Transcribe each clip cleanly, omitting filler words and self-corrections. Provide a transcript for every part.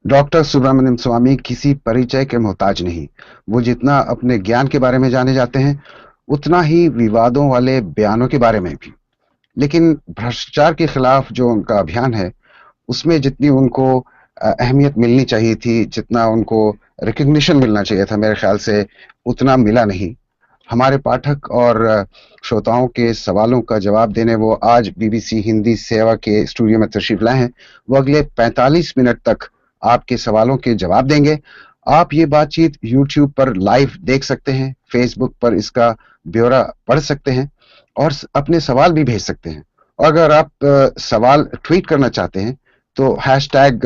Doctor Subramaniam स्वामी किसी परिचय के मोहताज नहीं। वो जितना अपने ज्ञान के बारे में जाने जाते हैं, उतना ही विवादों वाले बयानों के बारे में भी। लेकिन भ्रष्टाचार के खिलाफ जो उनका अभियान है, उसमें जितनी उनको अहमियत मिलनी चाहिए थी, जितना उनको रिकग्निशन मिलना चाहिए था, मेरे ख्याल से उतना मिला नहीं। हमारे पाठक और श्रोताओं के सवालों का जवाब देने वो आज बीबीसी हिंदी सेवा के स्टूडियो में तशरीफ लाए हैं। वो अगले 45 मिनट तक आपके सवालों के जवाब देंगे। आप ये बातचीत यूट्यूब पर लाइव देख सकते हैं, फेसबुक पर इसका ब्यौरा पढ़ सकते हैं और अपने सवाल भी भेज सकते हैं। और अगर आप सवाल ट्वीट करना चाहते हैं तो हैशटैग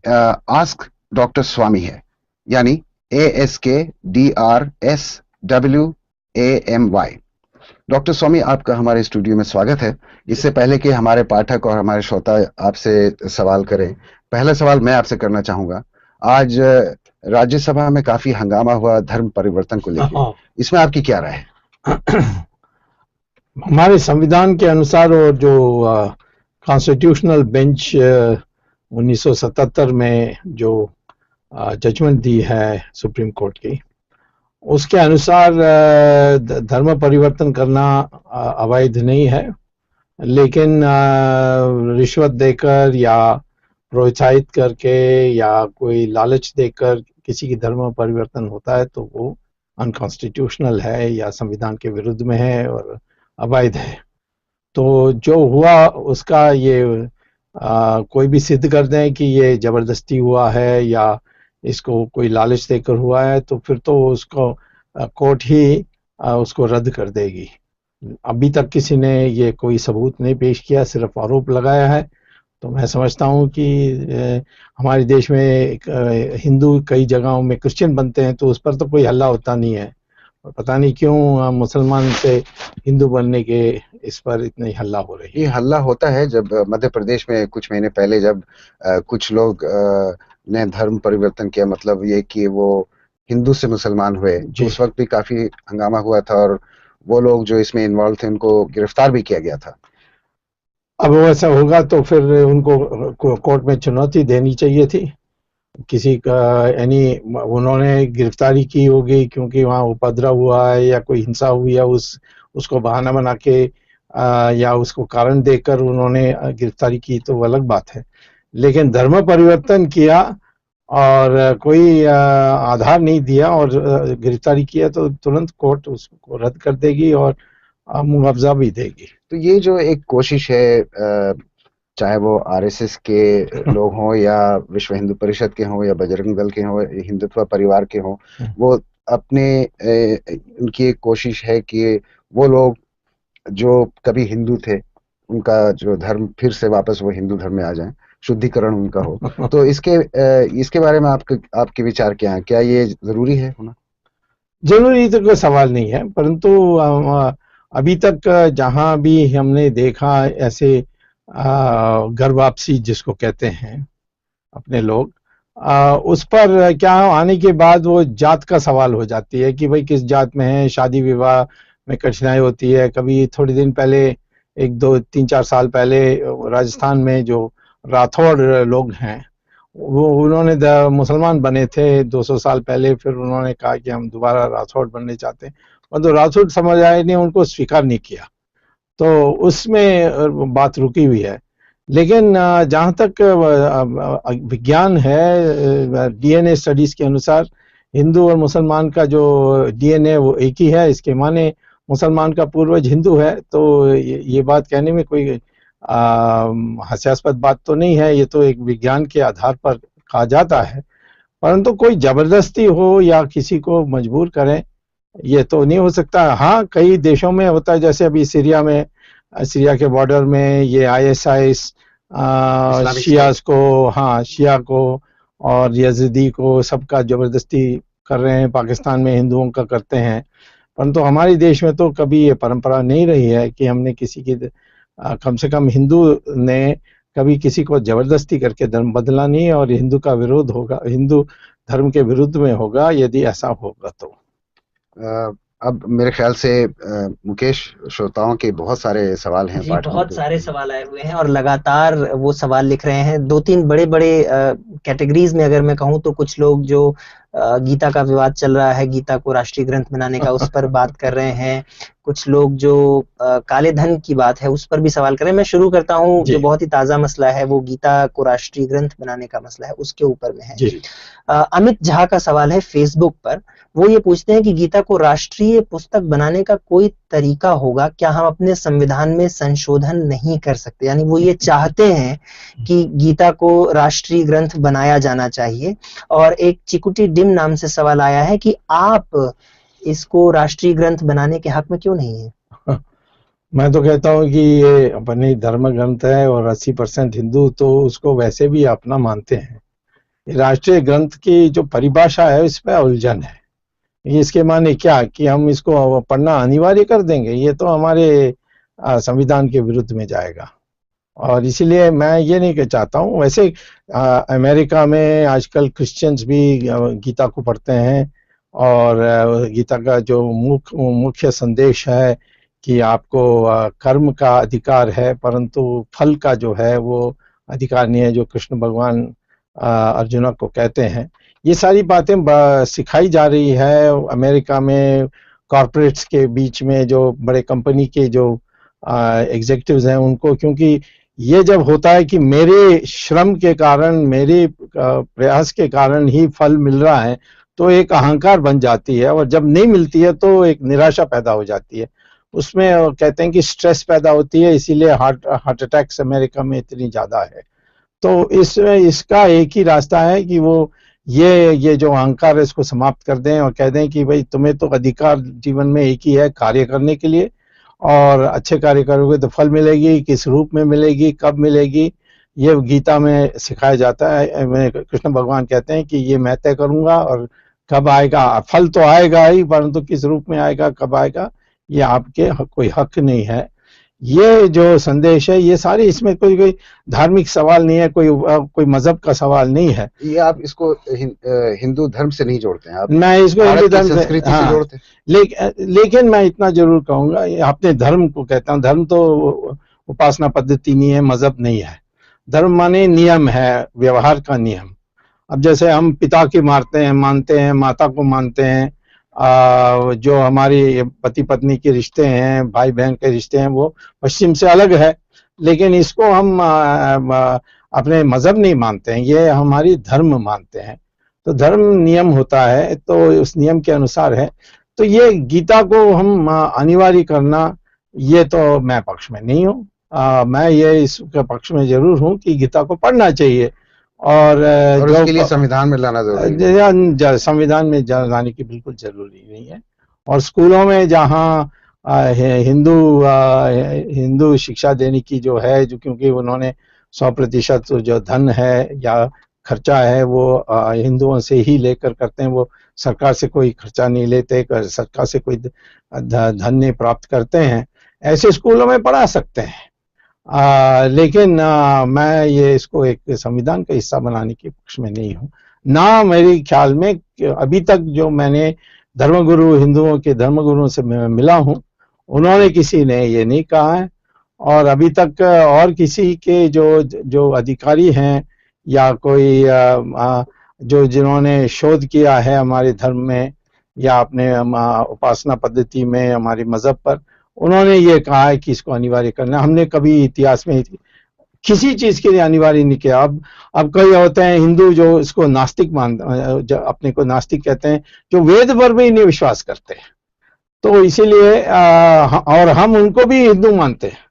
आस्क डॉक्टर स्वामी है, यानी ASKDRSWAMY। डॉक्टर स्वामी, आपका हमारे स्टूडियो में स्वागत है। इससे पहले कि हमारे पाठक और हमारे श्रोता आपसे सवाल करें, पहला सवाल मैं आपसे करना चाहूंगा। आज राज्यसभा में काफी हंगामा हुआ धर्म परिवर्तन को लेकर। हाँ। इसमें आपकी क्या राय है? हमारे संविधान के अनुसार और जो कॉन्स्टिट्यूशनल बेंच 1977 में जो जजमेंट दी है सुप्रीम कोर्ट की, उसके अनुसार धर्म परिवर्तन करना अवैध नहीं है। लेकिन रिश्वत देकर या प्रोत्साहित करके या कोई लालच देकर किसी की धर्म परिवर्तन होता है तो वो अनकॉन्स्टिट्यूशनल है या संविधान के विरुद्ध में है और अवैध है। तो जो हुआ उसका ये कोई भी सिद्ध कर दें कि ये जबरदस्ती हुआ है या इसको कोई लालच देकर हुआ है, तो फिर तो उसको कोर्ट ही उसको रद्द कर देगी। अभी तक किसी ने ये कोई सबूत नहीं पेश किया, सिर्फ आरोप लगाया है। तो मैं समझता हूँ कि हमारे देश में हिंदू कई जगहों में क्रिश्चियन बनते हैं तो उस पर तो कोई हल्ला होता नहीं है, और पता नहीं क्यों मुसलमान से हिंदू बनने के इस पर इतनी हल्ला हो रही है। ये हल्ला होता है जब मध्य प्रदेश में कुछ महीने पहले जब कुछ लोग ने धर्म परिवर्तन किया, मतलब ये कि वो हिंदू से मुसलमान हुए, तो उस वक्त भी काफी हंगामा हुआ था और वो लोग जो इसमें इन्वॉल्व थे उनको गिरफ्तार भी किया गया था। अब वैसा होगा तो फिर उनको कोर्ट में चुनौती देनी चाहिए थी। किसी का यानी उन्होंने गिरफ्तारी की होगी क्योंकि वहाँ उपद्रव हुआ है या कोई हिंसा हुई है, उसको बहाना बना के या उसको कारण देकर उन्होंने गिरफ्तारी की तो वो अलग बात है। लेकिन धर्म परिवर्तन किया और कोई आधार नहीं दिया और गिरफ्तारी किया तो तुरंत कोर्ट उसको रद्द कर देगी और मुआवजा भी देगी। तो ये जो एक कोशिश है, चाहे वो आरएसएस के लोग हों या विश्व हिंदू परिषद के हों या बजरंग दल के हों, हिंदुत्व परिवार के हों, वो अपने उनकी एक कोशिश है कि वो लोग जो कभी हिंदू थे उनका जो धर्म फिर से वापस वो हिंदू धर्म में आ जाएं, शुद्धिकरण उनका हो। तो इसके बारे में आपके विचार क्या है? क्या ये जरूरी है होना? जरूरी तो कोई सवाल नहीं है, परंतु अभी तक जहां भी हमने देखा ऐसे घर वापसी जिसको कहते हैं अपने लोग, उस पर क्या आने के बाद वो जात का सवाल हो जाती है कि भाई किस जात में है, शादी विवाह में कठिनाई होती है। कभी थोड़े दिन पहले, एक दो तीन चार साल पहले, राजस्थान में जो राठौड़ लोग हैं वो उन्होंने मुसलमान बने थे 200 साल पहले, फिर उन्होंने कहा कि हम दोबारा राठौड़ बनने चाहते हैं, और तो राठौड़ समुदाय ने उनको स्वीकार नहीं किया, तो उसमें बात रुकी हुई है। लेकिन जहाँ तक विज्ञान है, डीएनए स्टडीज के अनुसार हिंदू और मुसलमान का जो डीएनए वो एक ही है। इसके माने मुसलमान का पूर्वज हिंदू है, तो ये बात कहने में कोई हास्यास्पद बात तो नहीं है। ये तो एक विज्ञान के आधार पर कहा जाता है, परंतु कोई जबरदस्ती हो या किसी को मजबूर करें, ये तो नहीं हो सकता। हाँ, कई देशों में होता है, जैसे अभी सीरिया में, सीरिया के बॉर्डर में ये आईएसआईएस शियास को, हाँ शिया को और यजीदी को सबका जबरदस्ती कर रहे हैं। पाकिस्तान में हिंदुओं का करते हैं, परंतु हमारे देश में तो कभी ये परंपरा नहीं रही है कि हमने किसी की, कम से कम हिंदू ने कभी किसी को जबरदस्ती करके धर्म बदला नहीं, और हिंदू का विरोध होगा, हिंदू धर्म के विरुद्ध में होगा यदि ऐसा होगा तो। अब मेरे ख्याल से मुकेश, श्रोताओं के बहुत सारे सवाल हैं, जी, पाठकों बहुत के। सारे सवाल आए हुए हैं और लगातार वो सवाल लिख रहे हैं। 2-3 बड़े-बड़े कैटेगरीज में अगर मैं कहूँ तो कुछ लोग जो गीता का विवाद चल रहा है, गीता को राष्ट्रीय ग्रंथ बनाने का, उस पर बात कर रहे हैं। कुछ लोग जो काले धन की बात है उस पर भी सवाल कर रहे हैं। मैं शुरू करता हूँ, जो बहुत ही ताजा मसला है वो गीता को राष्ट्रीय ग्रंथ बनाने का मसला है, उसके ऊपर में है। अमित झा का सवाल है फेसबुक पर। वो ये पूछते हैं कि गीता को राष्ट्रीय पुस्तक बनाने का कोई तरीका होगा क्या? हम अपने संविधान में संशोधन नहीं कर सकते? यानी वो ये चाहते हैं कि गीता को राष्ट्रीय ग्रंथ बनाया जाना चाहिए। और एक चिकुटी डिम नाम से सवाल आया है कि आप इसको राष्ट्रीय ग्रंथ बनाने के हक में क्यों नहीं है? मैं तो कहता हूँ कि ये अपने धर्म ग्रंथ है और 80% हिंदू तो उसको वैसे भी अपना मानते हैं। राष्ट्रीय ग्रंथ की जो परिभाषा है इसमें उलझन है। इसके माने क्या कि हम इसको पढ़ना अनिवार्य कर देंगे? ये तो हमारे संविधान के विरुद्ध में जाएगा और इसीलिए मैं ये नहीं चाहता हूँ। वैसे अमेरिका में आजकल क्रिश्चियंस भी गीता को पढ़ते हैं और गीता का जो मुख्य संदेश है कि आपको कर्म का अधिकार है परंतु फल का जो है वो अधिकार नहीं है, जो कृष्ण भगवान अर्जुना को कहते हैं। ये सारी बातें सिखाई जा रही है अमेरिका में। कॉर्पोरेट्स के बीच में जो बड़े कंपनी के जो एग्जीक्यूटिव्स हैं उनको, क्योंकि ये जब होता है कि मेरे श्रम के कारण, मेरे प्रयास के कारण ही फल मिल रहा है, तो एक अहंकार बन जाती है और जब नहीं मिलती है तो एक निराशा पैदा हो जाती है। उसमें कहते हैं कि स्ट्रेस पैदा होती है, इसीलिए हार्ट अटैक्स अमेरिका में इतनी ज्यादा है। तो इसका एक ही रास्ता है कि वो ये जो अहंकार है इसको समाप्त कर दें और कह दें कि भाई तुम्हें तो अधिकार जीवन में एक ही है, कार्य करने के लिए, और अच्छे कार्य करोगे तो फल मिलेगी। किस रूप में मिलेगी, कब मिलेगी, ये गीता में सिखाया जाता है। कृष्ण भगवान कहते हैं कि ये मैं तय करूंगा और कब आएगा, फल तो आएगा ही परंतु किस रूप में आएगा, कब आएगा, ये आपके कोई हक नहीं है। ये जो संदेश है ये सारे, इसमें कोई धार्मिक सवाल नहीं है, कोई मजहब का सवाल नहीं है। ये आप इसको हिंदू धर्म से नहीं जोड़ते हैं आप? मैं इसको हिंदू धर्म संस्कृति से जोड़ते हैं। लेकिन मैं इतना जरूर कहूंगा, अपने धर्म को कहता हूँ। धर्म तो उपासना पद्धति नहीं है, मजहब नहीं है। धर्म माने नियम है, व्यवहार का नियम। अब जैसे हम पिता की मानते हैं, माता को मानते हैं, जो हमारी पति पत्नी के रिश्ते हैं, भाई बहन के रिश्ते हैं, वो पश्चिम से अलग है, लेकिन इसको हम अपने मजहब नहीं मानते हैं, ये हमारी धर्म मानते हैं। तो धर्म नियम होता है तो उस नियम के अनुसार है। तो ये गीता को हम अनिवार्य करना, ये तो मैं पक्ष में नहीं हूँ। मैं ये इसके पक्ष में जरूर हूँ कि गीता को पढ़ना चाहिए और उसके लिए संविधान में लाना जरूरी है। संविधान में लाने की बिल्कुल जरूरी नहीं है। और स्कूलों में जहाँ हिंदू शिक्षा देने की जो है, जो क्योंकि उन्होंने 100% जो धन है या खर्चा है वो हिंदुओं से ही लेकर करते हैं, वो सरकार से कोई खर्चा नहीं लेते, सरकार से कोई धन नहीं प्राप्त करते हैं, ऐसे स्कूलों में पढ़ा सकते हैं। लेकिन मैं ये इसको एक संविधान का हिस्सा बनाने के पक्ष में नहीं हूँ। ना मेरे ख्याल में अभी तक जो मैंने धर्मगुरु, हिंदुओं के धर्मगुरुओं से मिला हूँ, उन्होंने किसी ने ये नहीं कहा है। और अभी तक और किसी के जो अधिकारी हैं या कोई जो जिन्होंने शोध किया है हमारे धर्म में या अपने उपासना पद्धति में, हमारे मजहब पर, उन्होंने ये कहा है कि इसको अनिवार्य करना। हमने कभी इतिहास में किसी चीज के लिए अनिवार्य नहीं किया। अब कई होते हैं हिंदू जो इसको नास्तिक अपने को नास्तिक कहते हैं, जो वेद पर भी नहीं विश्वास करते हैं। तो इसीलिए और हम उनको भी हिंदू मानते हैं।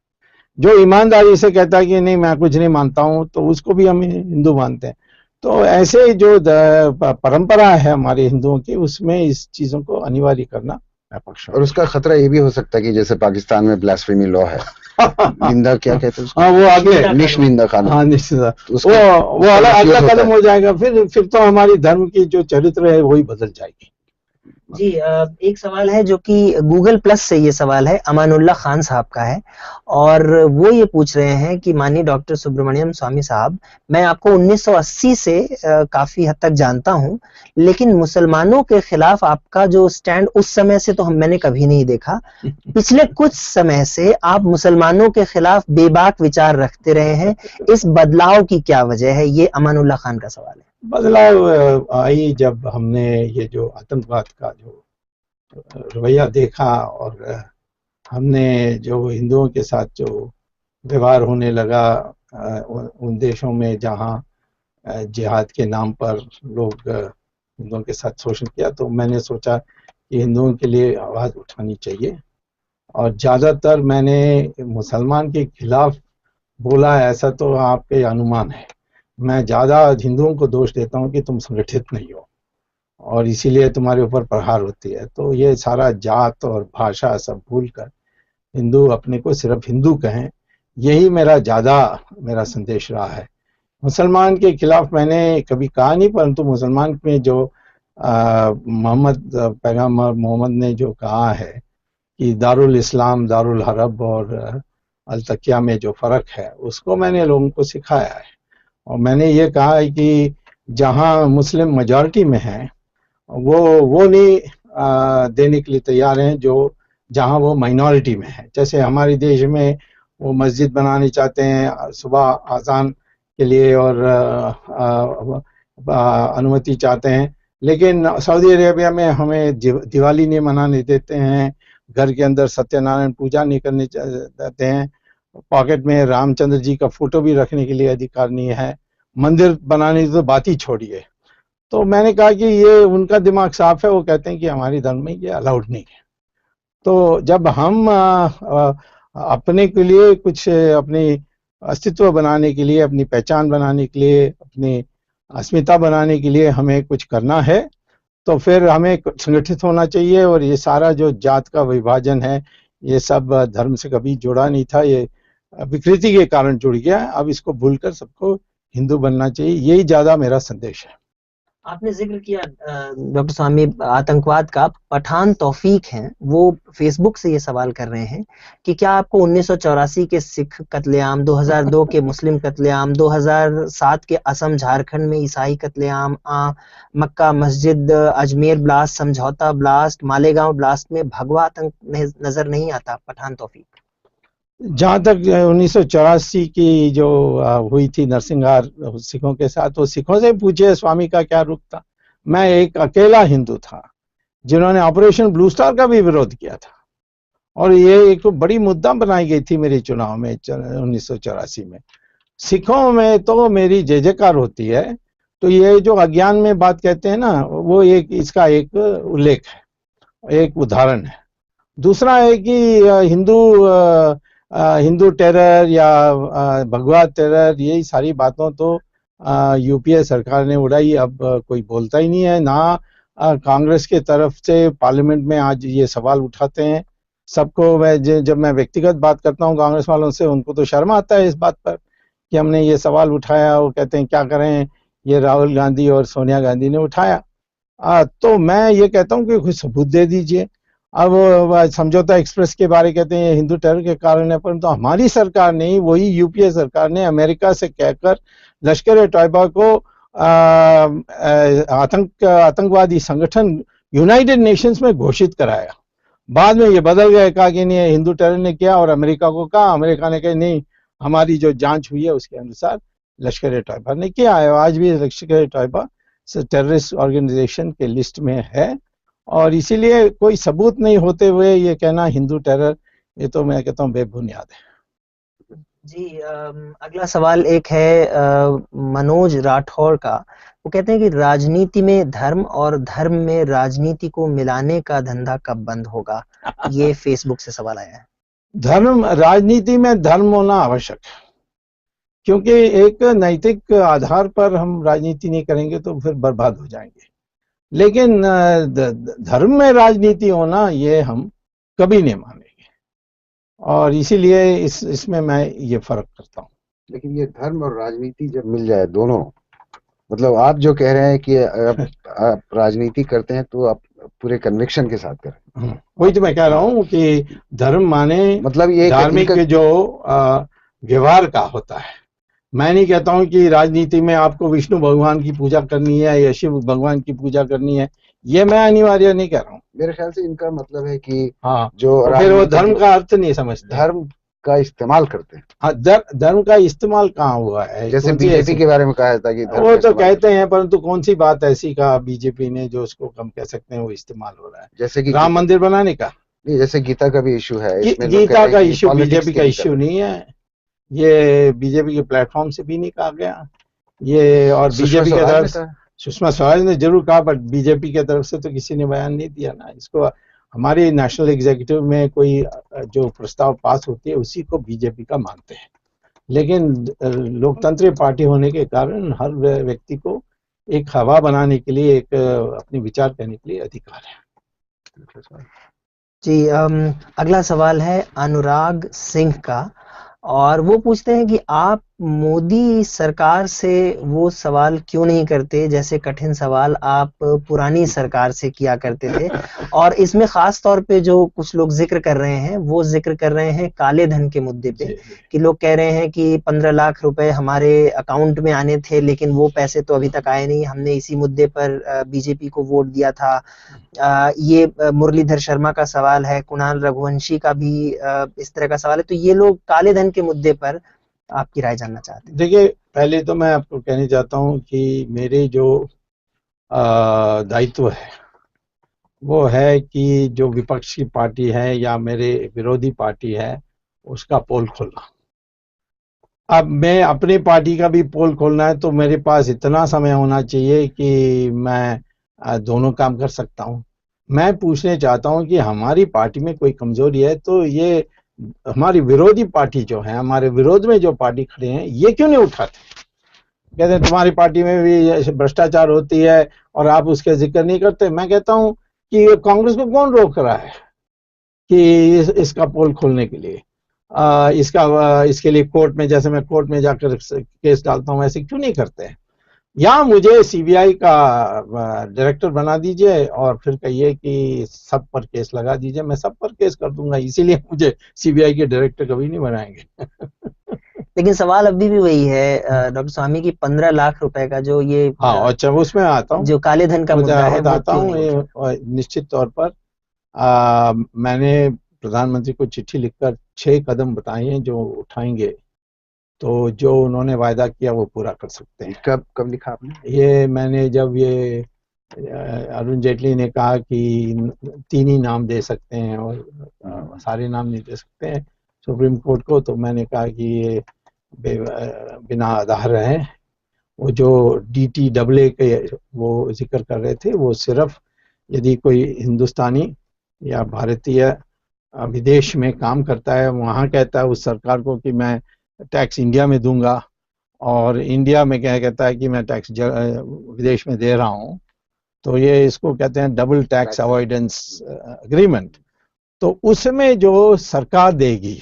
जो ईमानदारी से कहता है कि नहीं मैं कुछ नहीं मानता हूं, तो उसको भी हम हिंदू मानते हैं। तो ऐसे जो परंपरा है हमारे हिंदुओं की, उसमें इस चीजों को अनिवार्य करना पक्ष। और उसका खतरा ये भी हो सकता है कि जैसे पाकिस्तान में ब्लास्फेमी लॉ है, निंदा क्या कहते हैं उसको? हाँ, वो आगे निश निंदा कानून। हाँ, निश्चित वो अगला कदम हो जाएगा। फिर तो हमारी धर्म की जो चरित्र है वही बदल जाएगी। जी, एक सवाल है जो कि गूगल प्लस से ये सवाल है, अमानुल्लाह खान साहब का है और वो ये पूछ रहे हैं कि माननीय डॉक्टर सुब्रमण्यम स्वामी साहब, मैं आपको 1980 से काफी हद तक जानता हूं, लेकिन मुसलमानों के खिलाफ आपका जो स्टैंड उस समय से तो मैंने कभी नहीं देखा। पिछले कुछ समय से आप मुसलमानों के खिलाफ बेबाक विचार रखते रहे हैं, इस बदलाव की क्या वजह है? ये अमानुल्लाह खान का सवाल है। बदलाव आई जब हमने ये जो आतंकवाद का जो रवैया देखा और हमने जो हिंदुओं के साथ जो व्यवहार होने लगा उन देशों में जहाँ जिहाद के नाम पर लोग हिंदुओं के साथ शोषण किया, तो मैंने सोचा कि हिंदुओं के लिए आवाज़ उठानी चाहिए और ज़्यादातर मैंने मुसलमान के खिलाफ बोला, ऐसा तो आपके अनुमान है। मैं ज़्यादा हिंदुओं को दोष देता हूँ कि तुम संगठित नहीं हो और इसीलिए तुम्हारे ऊपर प्रहार होती है। तो ये सारा जात और भाषा सब भूल कर हिंदू अपने को सिर्फ हिंदू कहें, यही मेरा संदेश रहा है। मुसलमान के खिलाफ मैंने कभी कहा नहीं, परंतु मुसलमान में जो पैगम्बर मोहम्मद ने जो कहा है कि दारुल इस्लाम दारुल हरब और अल तकिया में जो फ़र्क है, उसको मैंने लोगों को सिखाया है और मैंने ये कहा है कि जहाँ मुस्लिम मेजॉरिटी में है वो नहीं देने के लिए तैयार हैं जो जहाँ वो माइनॉरिटी में है। जैसे हमारे देश में वो मस्जिद बनाने चाहते हैं सुबह अजान के लिए और अनुमति चाहते हैं, लेकिन सऊदी अरेबिया में हमें दिवाली नहीं मनाने देते हैं, घर के अंदर सत्यनारायण पूजा नहीं करने देते हैं, पॉकेट में रामचंद्र जी का फोटो भी रखने के लिए अधिकार नहीं है, मंदिर बनाने की तो बात ही छोड़िए। तो मैंने कहा कि ये उनका दिमाग साफ है, वो कहते हैं कि हमारी धर्म में ये अलाउड नहीं है। तो जब हम अपने के लिए कुछ अपनी अस्तित्व बनाने के लिए, अपनी पहचान बनाने के लिए, अपनी अस्मिता बनाने के लिए हमें कुछ करना है, तो फिर हमें संगठित होना चाहिए। और ये सारा जो जात का विभाजन है, ये सब धर्म से कभी जुड़ा नहीं था, ये विकृति के कारण जुड़ गया। अब इसको भूलकर सबको हिंदू बनना चाहिए, यही ज्यादा मेरा संदेश है। आपने जिक्र किया डॉक्टर स्वामी आतंकवाद का, पठान तौफीक हैं, वो फेसबुक से ये सवाल कर रहे हैं कि क्या आपको 1984 के सिख कत्लेआम, 2002 के मुस्लिम कत्लेआम, 2007 के असम झारखंड में ईसाई कत्लेआम, मक्का मस्जिद, अजमेर ब्लास्ट, समझौता ब्लास्ट, मालेगांव ब्लास्ट में भगवा आतंक नजर नहीं आता? पठान तौफीक, जहाँ तक 1984 की जो हुई थी नरसंहार सिखों के साथ, वो सिखों से पूछे स्वामी का क्या रुख था। मैं एक अकेला हिंदू था जिन्होंने ऑपरेशन ब्लू स्टार का भी विरोध किया था और ये एक तो बड़ी मुद्दा बनाई गई थी मेरे चुनाव में 1984 में। सिखों में तो मेरी जय जयकार होती है, तो ये जो अज्ञान में बात कहते हैं ना, वो एक इसका एक उल्लेख है, एक उदाहरण है। दूसरा है कि हिंदू टेरर या भगवा टेरर, यही सारी बातों तो यूपीए सरकार ने उड़ाई। अब कोई बोलता ही नहीं है, ना कांग्रेस के तरफ से पार्लियामेंट में आज ये सवाल उठाते हैं। सबको जब मैं व्यक्तिगत बात करता हूँ कांग्रेस वालों से, उनको तो शर्म आता है इस बात पर कि हमने ये सवाल उठाया। वो कहते हैं क्या करें, ये राहुल गांधी और सोनिया गांधी ने उठाया। तो मैं ये कहता हूँ कि कुछ सबूत दे दीजिए। अब समझौता एक्सप्रेस के बारे कहते हैं हिंदू टेरर के कारण है, परंतु हमारी सरकार नहीं, वही यूपीए सरकार ने अमेरिका से कहकर लश्कर ए तैयबा को आतंकवादी संगठन यूनाइटेड नेशंस में घोषित कराया। बाद में ये बदल गया, कहा कि नहीं हिंदू टेरर ने किया, और अमेरिका को कहा, अमेरिका ने कहा नहीं, हमारी जो जांच हुई है उसके अनुसार लश्कर ए तैयबा ने किया है। आज भी लश्कर ए तैयबा टेररिस्ट ऑर्गेनाइजेशन के लिस्ट में है और इसीलिए कोई सबूत नहीं होते हुए ये कहना हिंदू टेरर, ये तो मैं कहता हूँ बेबुनियाद है। जी, अगला सवाल एक है मनोज राठौर का। वो कहते हैं कि राजनीति में धर्म और धर्म में राजनीति को मिलाने का धंधा कब बंद होगा? ये फेसबुक से सवाल आया है। राजनीति में धर्म होना आवश्यक है, क्योंकि एक नैतिक आधार पर हम राजनीति नहीं करेंगे तो फिर बर्बाद हो जाएंगे। लेकिन धर्म में राजनीति होना ये हम कभी नहीं मानेंगे और इसीलिए इसमें मैं ये फर्क करता हूँ। लेकिन ये धर्म और राजनीति जब मिल जाए दोनों, मतलब आप जो कह रहे हैं कि आप राजनीति करते हैं तो आप पूरे कन्विक्शन के साथ करें। वही तो मैं कह रहा हूँ कि धर्म माने मतलब ये धार्मिक जो व्यवहार का होता है। मैं नहीं कहता हूँ कि राजनीति में आपको विष्णु भगवान की पूजा करनी है या शिव भगवान की पूजा करनी है, ये मैं अनिवार्य नहीं कह रहा हूँ। मेरे ख्याल से इनका मतलब है कि हाँ, जो तो फिर वो धर्म का अर्थ नहीं समझते, धर्म का इस्तेमाल करते हैं। हाँ, धर्म का इस्तेमाल कहाँ हुआ है? जैसे बीजेपी के बारे में कहा था कि वो तो कहते हैं, परंतु कौन सी बात ऐसी कहा बीजेपी ने जो उसको कम कह सकते हैं वो इस्तेमाल हो रहा है? जैसे कि राम मंदिर बनाने का नहीं, जैसे गीता का भी इशू है, इसमें गीता का इशू बीजेपी का इशू नहीं है, ये बीजेपी के प्लेटफॉर्म से भी नहीं कहा गया ये, और बीजेपी की तरफ सुषमा स्वराज ने जरूर कहा, बट बीजेपी की तरफ से तो किसी ने बयान नहीं दिया ना इसको। हमारी नेशनल एग्जीक्यूटिव में कोई जो प्रस्ताव पास होती है उसी को बीजेपी का मानते हैं, लेकिन लोकतंत्र पार्टी होने के कारण हर व्यक्ति को एक हवा बनाने के लिए, एक अपने विचार कहने के लिए अधिकार है। जी, अगला सवाल है अनुराग सिंह का, और वो पूछते हैं कि आप मोदी सरकार से वो सवाल क्यों नहीं करते जैसे कठिन सवाल आप पुरानी सरकार से किया करते थे। और इसमें खास तौर पे जो कुछ लोग जिक्र कर रहे हैं वो जिक्र कर रहे हैं काले धन के मुद्दे पे, कि लोग कह रहे हैं कि 15 लाख रुपए हमारे अकाउंट में आने थे लेकिन वो पैसे तो अभी तक आए नहीं, हमने इसी मुद्दे पर बीजेपी को वोट दिया था। ये मुरलीधर शर्मा का सवाल है, कुणाल रघुवंशी का भी इस तरह का सवाल है। तो ये लोग काले धन के मुद्दे पर आपकी राय जानना चाहते हैं। देखिए, पहले तो मैं आपको कहना चाहता हूं कि मेरे जो दायित्व है वो है कि जो विपक्ष की पार्टी है या मेरे विरोधी पार्टी है उसका पोल खोलना। अब मैं अपनी पार्टी का भी पोल खोलना है तो मेरे पास इतना समय होना चाहिए कि मैं दोनों काम कर सकता हूं। मैं पूछना चाहता हूं कि हमारी पार्टी में कोई कमजोरी है तो ये हमारी विरोधी पार्टी जो है, हमारे विरोध में जो पार्टी खड़े हैं, ये क्यों नहीं उठाते? कहते हैं तुम्हारी पार्टी में भी भ्रष्टाचार होती है और आप उसके जिक्र नहीं करते। मैं कहता हूं कि कांग्रेस को कौन रोक रहा है कि इसका पोल खोलने के लिए, इसके लिए कोर्ट में, जैसे मैं कोर्ट में जाकर केस डालता हूं, ऐसे क्यों नहीं करते हैं? या मुझे सीबीआई का डायरेक्टर बना दीजिए और फिर कहिए कि सब पर केस लगा दीजिए, मैं सब पर केस कर दूंगा। इसीलिए मुझे सीबीआई के डायरेक्टर कभी नहीं बनाएंगे। लेकिन सवाल अभी भी वही है डॉक्टर स्वामी की 15 लाख रुपए का जो ये, हाँ अच्छा, उसमें आता हूँ, जो काले धन का मुद्दा है, आता हूँ। निश्चित तौर पर मैंने प्रधानमंत्री को चिट्ठी लिखकर 6 कदम बताए हैं जो उठाएंगे, तो जो उन्होंने वायदा किया वो पूरा कर सकते हैं। कब लिखा आपने? ये मैंने जब ये अरुण जेटली ने कहा कि 3 ही नाम दे सकते हैं और सारे नाम नहीं दे सकते हैं सुप्रीम कोर्ट को, तो मैंने कहा कि ये बिना आधार है। वो जो DTAA के वो जिक्र कर रहे थे, वो सिर्फ यदि कोई हिंदुस्तानी या भारतीय विदेश में काम करता है, वहाँ कहता है उस सरकार को कि मैं टैक्स इंडिया में दूंगा, और इंडिया में क्या कहता है कि मैं टैक्स विदेश में दे रहा हूँ, तो ये इसको कहते हैं डबल टैक्स अवॉइडेंस एग्रीमेंट। तो उसमें जो सरकार देगी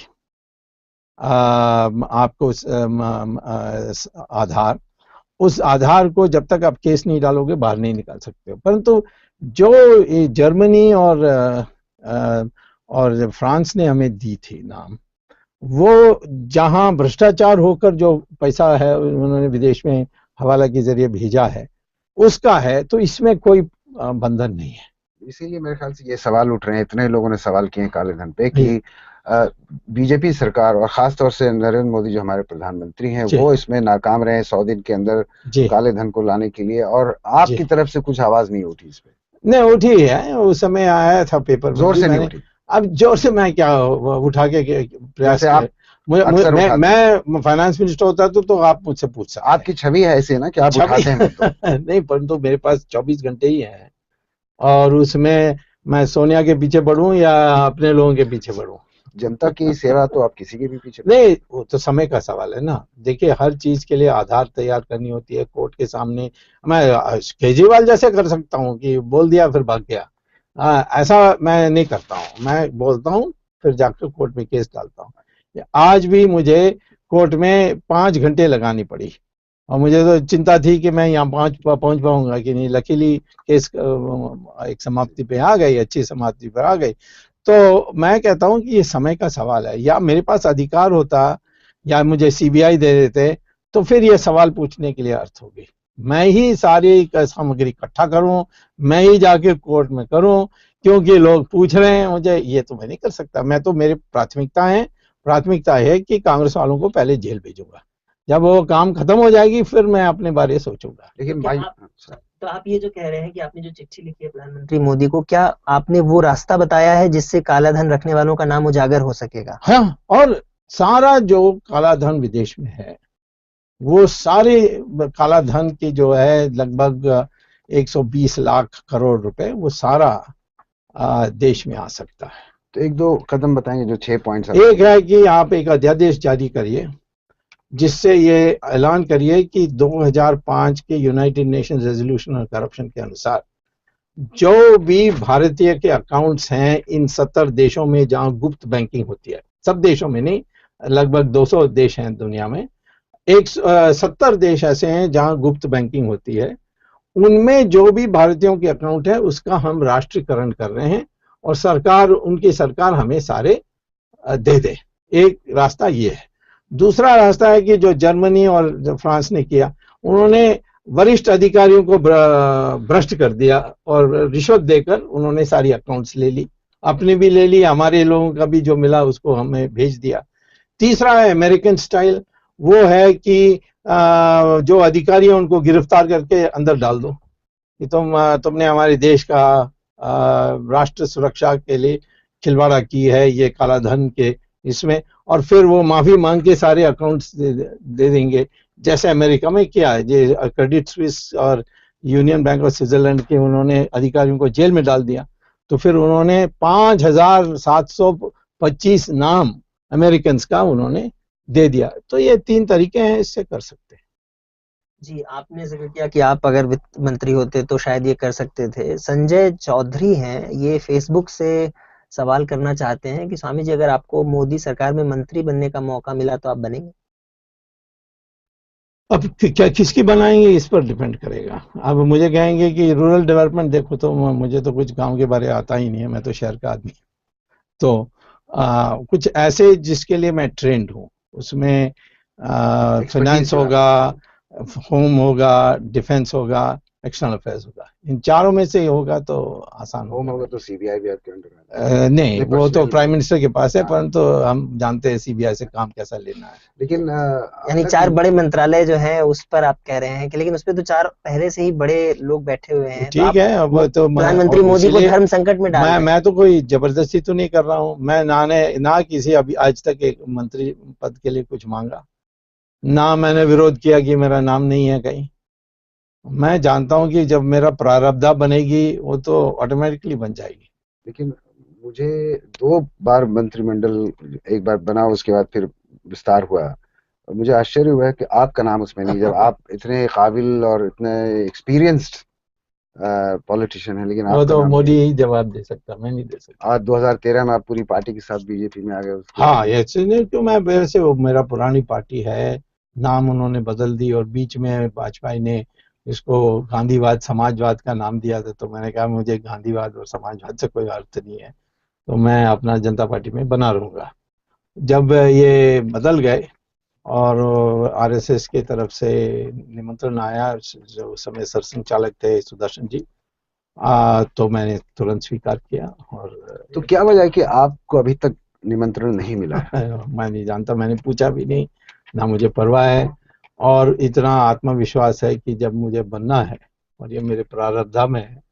आपको आधार, उस आधार को जब तक आप केस नहीं डालोगे बाहर नहीं निकाल सकते हो। परंतु जो जर्मनी और फ्रांस ने हमें दी थी नाम, वो जहां भ्रष्टाचार होकर जो पैसा है उन्होंने विदेश में हवाला के जरिए भेजा है उसका है, तो इसमें कोई बंधन नहीं है। इसीलिए मेरे ख्याल से ये सवाल उठ रहे हैं, इतने लोगों ने सवाल किए हैं काले धन पे कि बीजेपी सरकार और खास तौर से नरेंद्र मोदी जो हमारे प्रधानमंत्री हैं वो इसमें नाकाम रहे 100 दिन के अंदर काले धन को लाने के लिए, और आपकी तरफ से कुछ आवाज नहीं उठी इस पे? नहीं उठी है, उस समय आया था पेपर में, जोर से नहीं उठी। अब जोर से मैं क्या उठा के प्रयास आप मैं फाइनेंस मिनिस्टर होता तो आप मुझसे पूछ सकते। आपकी छवि है ऐसे ना कि आप उठाते हैं तो। नहीं, परंतु मेरे पास 24 घंटे ही है, और उसमें मैं सोनिया के पीछे बढ़ूं या अपने लोगों के पीछे बढ़ूं? जनता की सेवा तो आप किसी के भी पीछे नहीं, वो तो समय का सवाल है ना। देखिए, हर चीज के लिए आधार तैयार करनी होती है कोर्ट के सामने। मैं केजरीवाल जैसे कर सकता हूँ कि बोल दिया फिर भाग गया, ऐसा मैं नहीं करता हूँ। मैं बोलता हूँ फिर जाकर कोर्ट में केस डालता हूँ। आज भी मुझे कोर्ट में 5 घंटे लगानी पड़ी और मुझे तो चिंता थी कि मैं यहाँ पहुंच पाऊंगा कि नहीं। लकीली केस एक समाप्ति पे आ गई, अच्छी समाप्ति पर आ गई। तो मैं कहता हूं कि ये समय का सवाल है, या मेरे पास अधिकार होता या मुझे सीबीआई दे देते तो फिर ये सवाल पूछने के लिए अर्थ होगी। मैं ही सारी सामग्री इकट्ठा करूं, मैं ही जाके कोर्ट में करूं, क्योंकि लोग पूछ रहे हैं मुझे, ये तो मैं नहीं कर सकता। मैं तो, मेरी प्राथमिकता है कि कांग्रेस वालों को पहले जेल भेजूंगा। जब वो काम खत्म हो जाएगी फिर मैं अपने बारे सोचूंगा। लेकिन भाई, तो आप ये जो कह रहे हैं कि आपने जो चिट्ठी लिखी है प्रधानमंत्री मोदी को, क्या आपने वो रास्ता बताया है जिससे काला धन रखने वालों का नाम उजागर हो सकेगा? हाँ, और सारा जो काला धन विदेश में है, वो सारे काला धन की जो है लगभग 120 लाख करोड़ रुपए, वो सारा देश में आ सकता है। तो एक दो कदम बताएंगे जो 6 पॉइंट्स। एक है कि आप एक अध्यादेश जारी करिए जिससे ये ऐलान करिए कि 2005 के United Nations resolution on corruption के अनुसार जो भी भारतीय के अकाउंट्स हैं इन 70 देशों में जहां गुप्त बैंकिंग होती है, सब देशों में नहीं, लगभग 200 देश हैं दुनिया में, 70 देश ऐसे हैं जहां गुप्त बैंकिंग होती है, उनमें जो भी भारतीयों के अकाउंट है उसका हम राष्ट्रीयकरण कर रहे हैं और उनकी सरकार हमें सारे दे दे। एक रास्ता ये है। दूसरा रास्ता है कि जो जर्मनी और जो फ्रांस ने किया, उन्होंने वरिष्ठ अधिकारियों को भ्रष्ट कर दिया और रिश्वत देकर उन्होंने सारी अकाउंट्स ले ली, अपनी भी ले ली, हमारे लोगों का भी जो मिला उसको हमें भेज दिया। तीसरा है अमेरिकन स्टाइल, वो है कि जो अधिकारी हैं उनको गिरफ्तार करके अंदर डाल दो कि तुमने हमारे देश का राष्ट्र सुरक्षा के लिए खिलवाड़ा की है ये काला धन के इसमें, और फिर वो माफी मांग के सारे अकाउंट्स दे देंगे, जैसे अमेरिका में किया है। ये क्रेडिट स्विस और यूनियन बैंक ऑफ स्विट्जरलैंड के उन्होंने अधिकारियों को जेल में डाल दिया, तो फिर उन्होंने 5,725 नाम अमेरिकन का उन्होंने दे दिया। तो ये 3 तरीके हैं, इससे कर सकते हैं। जी, आपने जिक्र किया कि आप अगर वित्त मंत्री होते तो शायद ये कर सकते थे। संजय चौधरी हैं, ये फेसबुक से सवाल करना चाहते हैं कि स्वामी जी, अगर आपको मोदी सरकार में मंत्री बनने का मौका मिला तो आप बनेंगे? अब क्या किसकी बनाएंगे इस पर डिपेंड करेगा। अब मुझे कहेंगे कि रूरल डेवलपमेंट देखो, तो मुझे तो कुछ गांव के बारे आता ही नहीं है, मैं तो शहर का आदमी। तो कुछ ऐसे जिसके लिए मैं ट्रेंड हूँ, उसमें फाइनेंस होगा, होम होगा, डिफेंस होगा, एक्सटर्नल अफेयर्स होगा, इन चारों में से होगा तो आसान होम होगा तो सीबीआई भी आपके अंडर नहीं, वो तो प्राइम मिनिस्टर के पास है, परंतु हम जानते हैं सीबीआई से काम कैसा लेना है। लेकिन यानी 4 बड़े मंत्रालय जो हैं उस पर आप कह रहे हैं कि, लेकिन उस पर तो 4 पहले से ही बड़े लोग बैठे हुए हैं। ठीक है, अब तो प्रधानमंत्री मोदी को धर्म संकट में डाल मैं तो कोई जबरदस्ती तो नहीं कर रहा हूँ। मैं ना किसी अभी आज तक एक मंत्री पद के लिए कुछ मांगा, ना मैंने विरोध किया कि मेरा नाम नहीं है कहीं। मैं जानता हूं कि जब मेरा प्रारब्धा बनेगी वो तो ऑटोमेटिकली बन जाएगी। लेकिन मुझे 2 बार मंत्रिमंडल, एक बार बना उसके बाद फिर विस्तार हुआ, और मुझे आश्चर्य हुआ है कि आपका नाम उसमें नहीं, जब आप इतने काबिल और इतने एक्सपीरियंस्ड पॉलिटिशियन है। लेकिन वो तो मोदी ही जवाब दे सकता, मैं नहीं दे सकता। आज 2013 में आप पूरी पार्टी के साथ बीजेपी में आ गए। हाँ, ऐसे नहीं, क्यों, मैं वैसे वो मेरा पुरानी पार्टी है, नाम उन्होंने बदल दी और बीच में वाजपेयी ने इसको गांधीवाद समाजवाद का नाम दिया था, तो मैंने कहा मुझे गांधीवाद और समाजवाद से कोई अर्थ नहीं है, तो मैं अपना जनता पार्टी में बना रहूंगा। जब ये बदल गए और आरएसएस की तरफ से निमंत्रण आया, जो उस समय सरसंघचालक थे सुदर्शन जी, तो मैंने तुरंत स्वीकार किया। और तो क्या वजह है कि आपको अभी तक निमंत्रण नहीं मिला है? मैं नहीं जानता, मैंने पूछा भी नहीं, ना मुझे परवाह है, और इतना आत्मविश्वास है कि जब मुझे बनना है और ये मेरे प्रारब्धा में है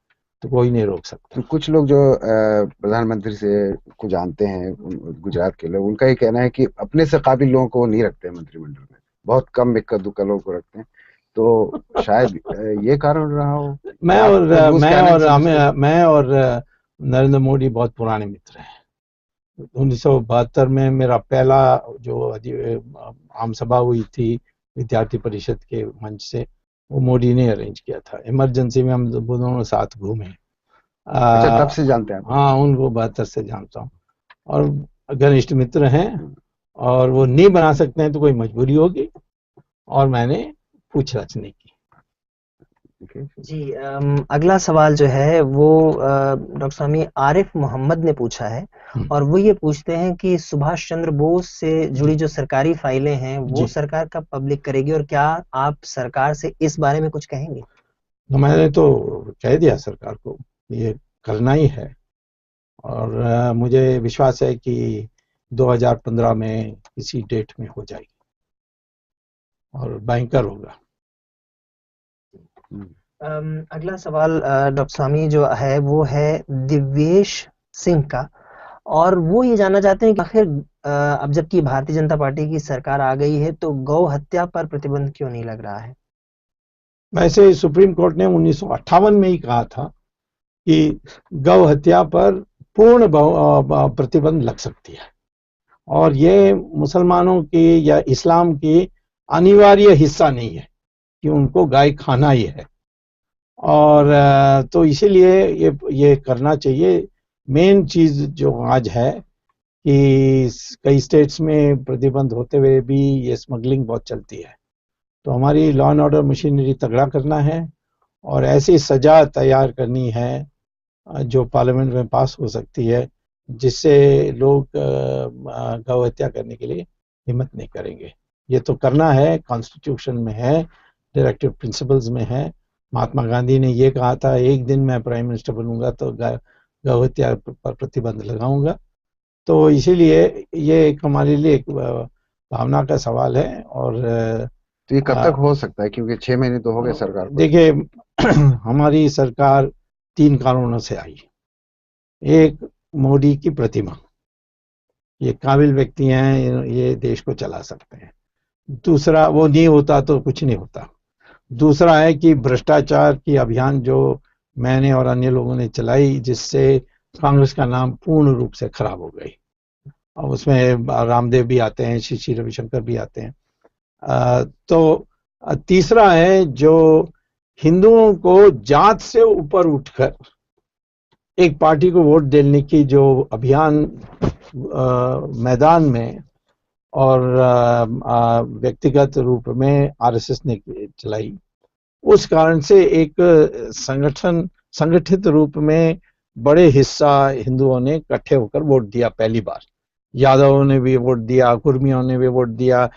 तो कोई नहीं रोक सकता। तो कुछ लोग जो प्रधानमंत्री से को जानते हैं, गुजरात के लोग, उनका ये कहना है कि अपने से काबिल लोगों को नहीं रखते हैं मंत्रिमंडल में, बहुत कम इक्का दुक्का लोगों को रखते हैं, तो शायद ये कारण रहा हो। मैं और नरेंद्र मोदी बहुत पुराने मित्र हैं। 1972 में मेरा पहला जो आम सभा हुई थी विद्यार्थी परिषद के मंच से, वो मोदी ने अरेंज किया था। इमरजेंसी में हम दोनों साथ घूमे। अच्छा, तब से जानते हैं? हाँ, उनको 72 से जानता हूँ और घनिष्ठ मित्र हैं, और वो नहीं बना सकते हैं तो कोई मजबूरी होगी, और मैंने पूछताछ नहीं की। जी, अगला सवाल जो है वो डॉक्टर स्वामी आरिफ मोहम्मद ने पूछा है, और वो ये पूछते हैं कि सुभाष चंद्र बोस से जुड़ी जो सरकारी फाइलें हैं वो जी। सरकार कब पब्लिक करेगी, और क्या आप सरकार से इस बारे में कुछ कहेंगे? तो मैंने तो कह दिया सरकार को ये करना ही है, और मुझे विश्वास है कि 2015 में इसी डेट में हो जाएगी और भयंकर होगा। अगला सवाल डॉक्टर स्वामी जो है वो है दिव्येश सिंह का, और वो ये जानना चाहते हैं कि आखिर अब जबकि भारतीय जनता पार्टी की सरकार आ गई है तो गौ हत्या पर प्रतिबंध क्यों नहीं लग रहा है? वैसे सुप्रीम कोर्ट ने 1958 में ही कहा था कि गौ हत्या पर पूर्ण प्रतिबंध लग सकती है, और ये मुसलमानों की या इस्लाम की अनिवार्य हिस्सा नहीं है कि उनको गाय खाना ही है, और तो इसीलिए ये करना चाहिए। मेन चीज जो आज है कि कई स्टेट्स में प्रतिबंध होते हुए भी ये स्मगलिंग बहुत चलती है, तो हमारी लॉ एंड ऑर्डर मशीनरी तगड़ा करना है और ऐसी सजा तैयार करनी है जो पार्लियामेंट में पास हो सकती है, जिससे लोग गौ हत्या करने के लिए हिम्मत नहीं करेंगे। ये तो करना है, कॉन्स्टिट्यूशन में है, डायरेक्टिव प्रिंसिपल्स में है। महात्मा गांधी ने ये कहा था, एक दिन मैं प्राइम मिनिस्टर बनूंगा तो गौ हत्या पर प्रतिबंध लगाऊंगा। तो इसीलिए ये एक हमारे लिए एक भावना का सवाल है। और तो ये कब तक हो सकता है, क्योंकि 6 महीने तो हो गए सरकार को? देखिए हमारी सरकार 3 कारणों से आई। एक, मोदी की प्रतिमा, ये काबिल व्यक्ति हैं, ये देश को चला सकते हैं। दूसरा, वो नहीं होता तो कुछ नहीं होता। दूसरा है कि भ्रष्टाचार की अभियान जो मैंने और अन्य लोगों ने चलाई, जिससे कांग्रेस का नाम पूर्ण रूप से खराब हो गई। और उसमें रामदेव भी आते हैं, श्री रविशंकर भी आते हैं। तो तीसरा है जो हिंदुओं को जात से ऊपर उठकर एक पार्टी को वोट देने की जो अभियान मैदान में और व्यक्तिगत रूप में आरएसएस ने चलाई, उस कारण से एक संगठित रूप में बड़े हिस्सा हिंदुओं ने इकट्ठे होकर वोट दिया। पहली बार यादवों ने भी वोट दिया, कुर्मियों ने भी वोट दिया,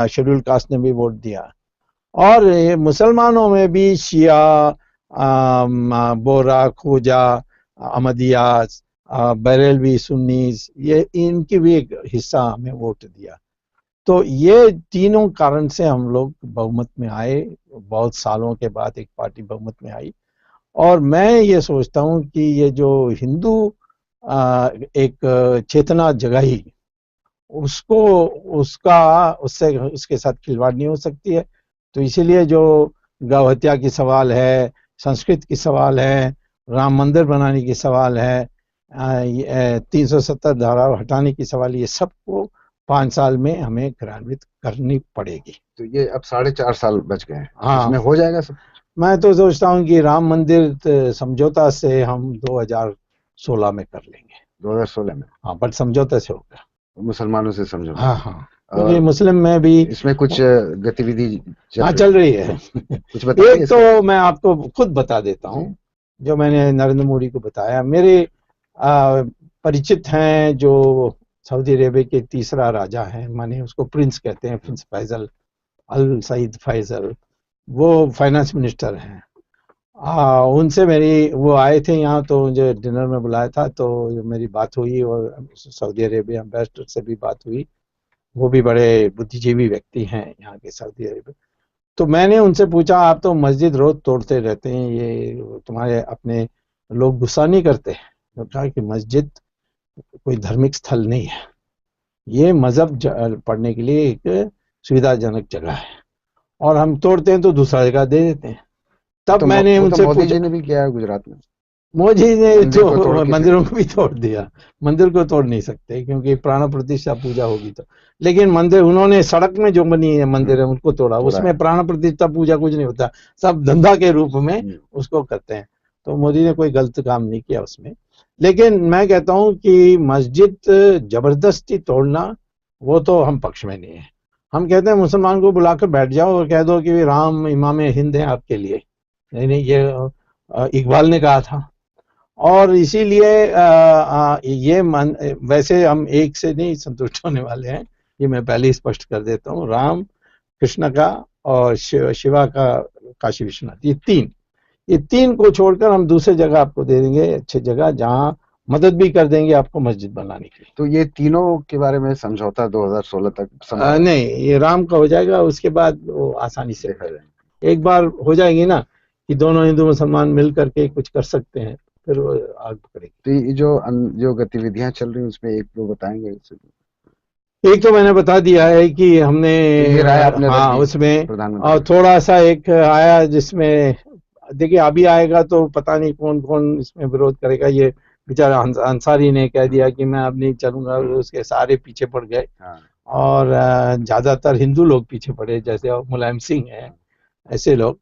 शेड्यूल कास्ट ने भी वोट दिया, और मुसलमानों में भी शिया, बोरा, खोजा, अहमदिया, बरेलवी, सुन्नीस, ये इनकी भी एक हिस्सा हमें वोट दिया। तो ये तीनों कारण से हम लोग बहुमत में आए। बहुत सालों के बाद एक पार्टी बहुमत में आई, और मैं ये सोचता हूँ कि ये जो हिंदू एक चेतना जगाई, उसके साथ खिलवाड़ नहीं हो सकती है। तो इसीलिए जो गौ हत्या की सवाल है, संस्कृत की सवाल है, राम मंदिर बनाने की सवाल है, 370 धारा हटाने की सवाल, ये सबको 5 साल में हमें क्रियान्वित करनी पड़ेगी। तो ये अब 4.5 साल बच गए हैं, हाँ, इसमें हो जाएगा सब? मैं तो सोचता हूँ कि राम मंदिर समझौता से हम 2016 में कर लेंगे। 2016 में? हाँ, बट समझौता से होगा, मुसलमानों से समझौता। हाँ हाँ, क्योंकि मुस्लिम में भी इसमें कुछ गतिविधि चल रही है। कुछ बताइए। एक तो मैं आपको खुद बता देता हूँ, जो मैंने नरेंद्र मोदी को बताया। मेरे परिचित हैं जो सऊदी अरेबिया के तीसरा राजा है, माने उसको प्रिंस कहते हैं, प्रिंस फैजल अल सईद फैजल, वो फाइनेंस मिनिस्टर हैं। उनसे वो आए थे यहाँ, तो मुझे डिनर में बुलाया था, तो मेरी बात हुई, और सऊदी अरेबिया एम्बेसडर से भी बात हुई। वो भी बड़े बुद्धिजीवी व्यक्ति हैं यहाँ के सऊदी अरेबिया। तो मैंने उनसे पूछा, आप तो मस्जिद रोज तोड़ते रहते हैं, ये तुम्हारे अपने लोग गुस्सा नहीं करते? तो कहा कि मस्जिद कोई धार्मिक स्थल नहीं है, ये मजहब पढ़ने के लिए एक सुविधाजनक जगह है, और हम तोड़ते हैं तो दूसरा जगह दे देते हैं। तब तो मैंने उनसे मोदी जी ने भी किया है गुजरात में। मोदी ने जो मंदिरों को भी तोड़ दिया। मंदिर को तोड़ नहीं सकते क्योंकि प्राण प्रतिष्ठा पूजा होगी तो, लेकिन मंदिर उन्होंने सड़क में जो बनी है मंदिर है उनको तोड़ा, उसमें प्राण प्रतिष्ठा पूजा कुछ नहीं होता, सब धंधा के रूप में उसको करते हैं। तो मोदी ने कोई गलत काम नहीं किया उसमें। लेकिन मैं कहता हूं कि मस्जिद जबरदस्ती तोड़ना, वो तो हम पक्ष में नहीं है। हम कहते हैं मुसलमान को बुलाकर बैठ जाओ और कह दो कि राम इमाम हिंद है आपके लिए। नहीं नहीं, ये इकबाल ने कहा था। और इसीलिए वैसे हम एक से नहीं संतुष्ट होने वाले हैं, ये मैं पहले ही स्पष्ट कर देता हूँ। राम, कृष्ण का और शिवा का काशी विश्वनाथ, ये तीन को छोड़कर हम दूसरे जगह आपको दे देंगे, अच्छी जगह जहाँ मदद भी कर देंगे आपको मस्जिद बनाने के लिए। तो ये तीनों के बारे में समझौता 2016 तक नहीं, ये राम का हो जाएगा, उसके बाद वो आसानी से देखा जाएगा। एक बार हो जाएगी ना कि दोनों हिंदू मुसलमान मिल करके कुछ कर सकते हैं, फिर वो आग पकड़ेगी। तो ये जो गतिविधियां चल रही हैं उसमें एक दो बताएंगे? एक तो मैंने बता दिया है कि हमने ये राय आपने रख दी उसमें प्रधानमंत्री और थोड़ा सा एक आया जिसमें देखिए अभी आएगा तो पता नहीं कौन कौन इसमें विरोध करेगा। ये बेचारा अंसारी ने कह दिया कि मैं अब नहीं चलूंगा, उसके सारे पीछे पड़ गए। और ज्यादातर हिंदू लोग पीछे पड़े, जैसे मुलायम सिंह है, ऐसे लोग।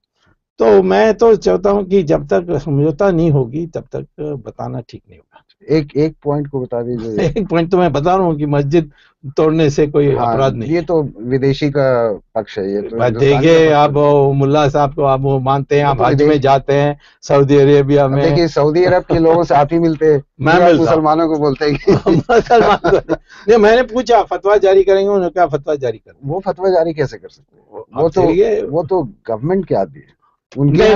तो मैं तो चाहता हूं कि जब तक समझौता नहीं होगी तब तक बताना ठीक नहीं होगा। एक पॉइंट को बता दीजिए। एक पॉइंट तो मैं बता रहा हूँ कि मस्जिद तोड़ने से कोई अपराध नहीं। ये तो विदेशी का पक्ष है, ये तो देखिए आप मुल्ला साहब को आप वो मानते हैं, आप हज में जाते हैं सऊदी अरेबिया में। देखिए सऊदी अरब के लोगों से आप ही मिलते हैं, मैं मुसलमानों को बोलते हैं मुसलमान नहीं, मैंने पूछा फतवा जारी करेंगे, उन्होंने क्या फतवा जारी कर? वो फतवा जारी कैसे कर सकते हैं? वो तो गवर्नमेंट के आदमी है, उनके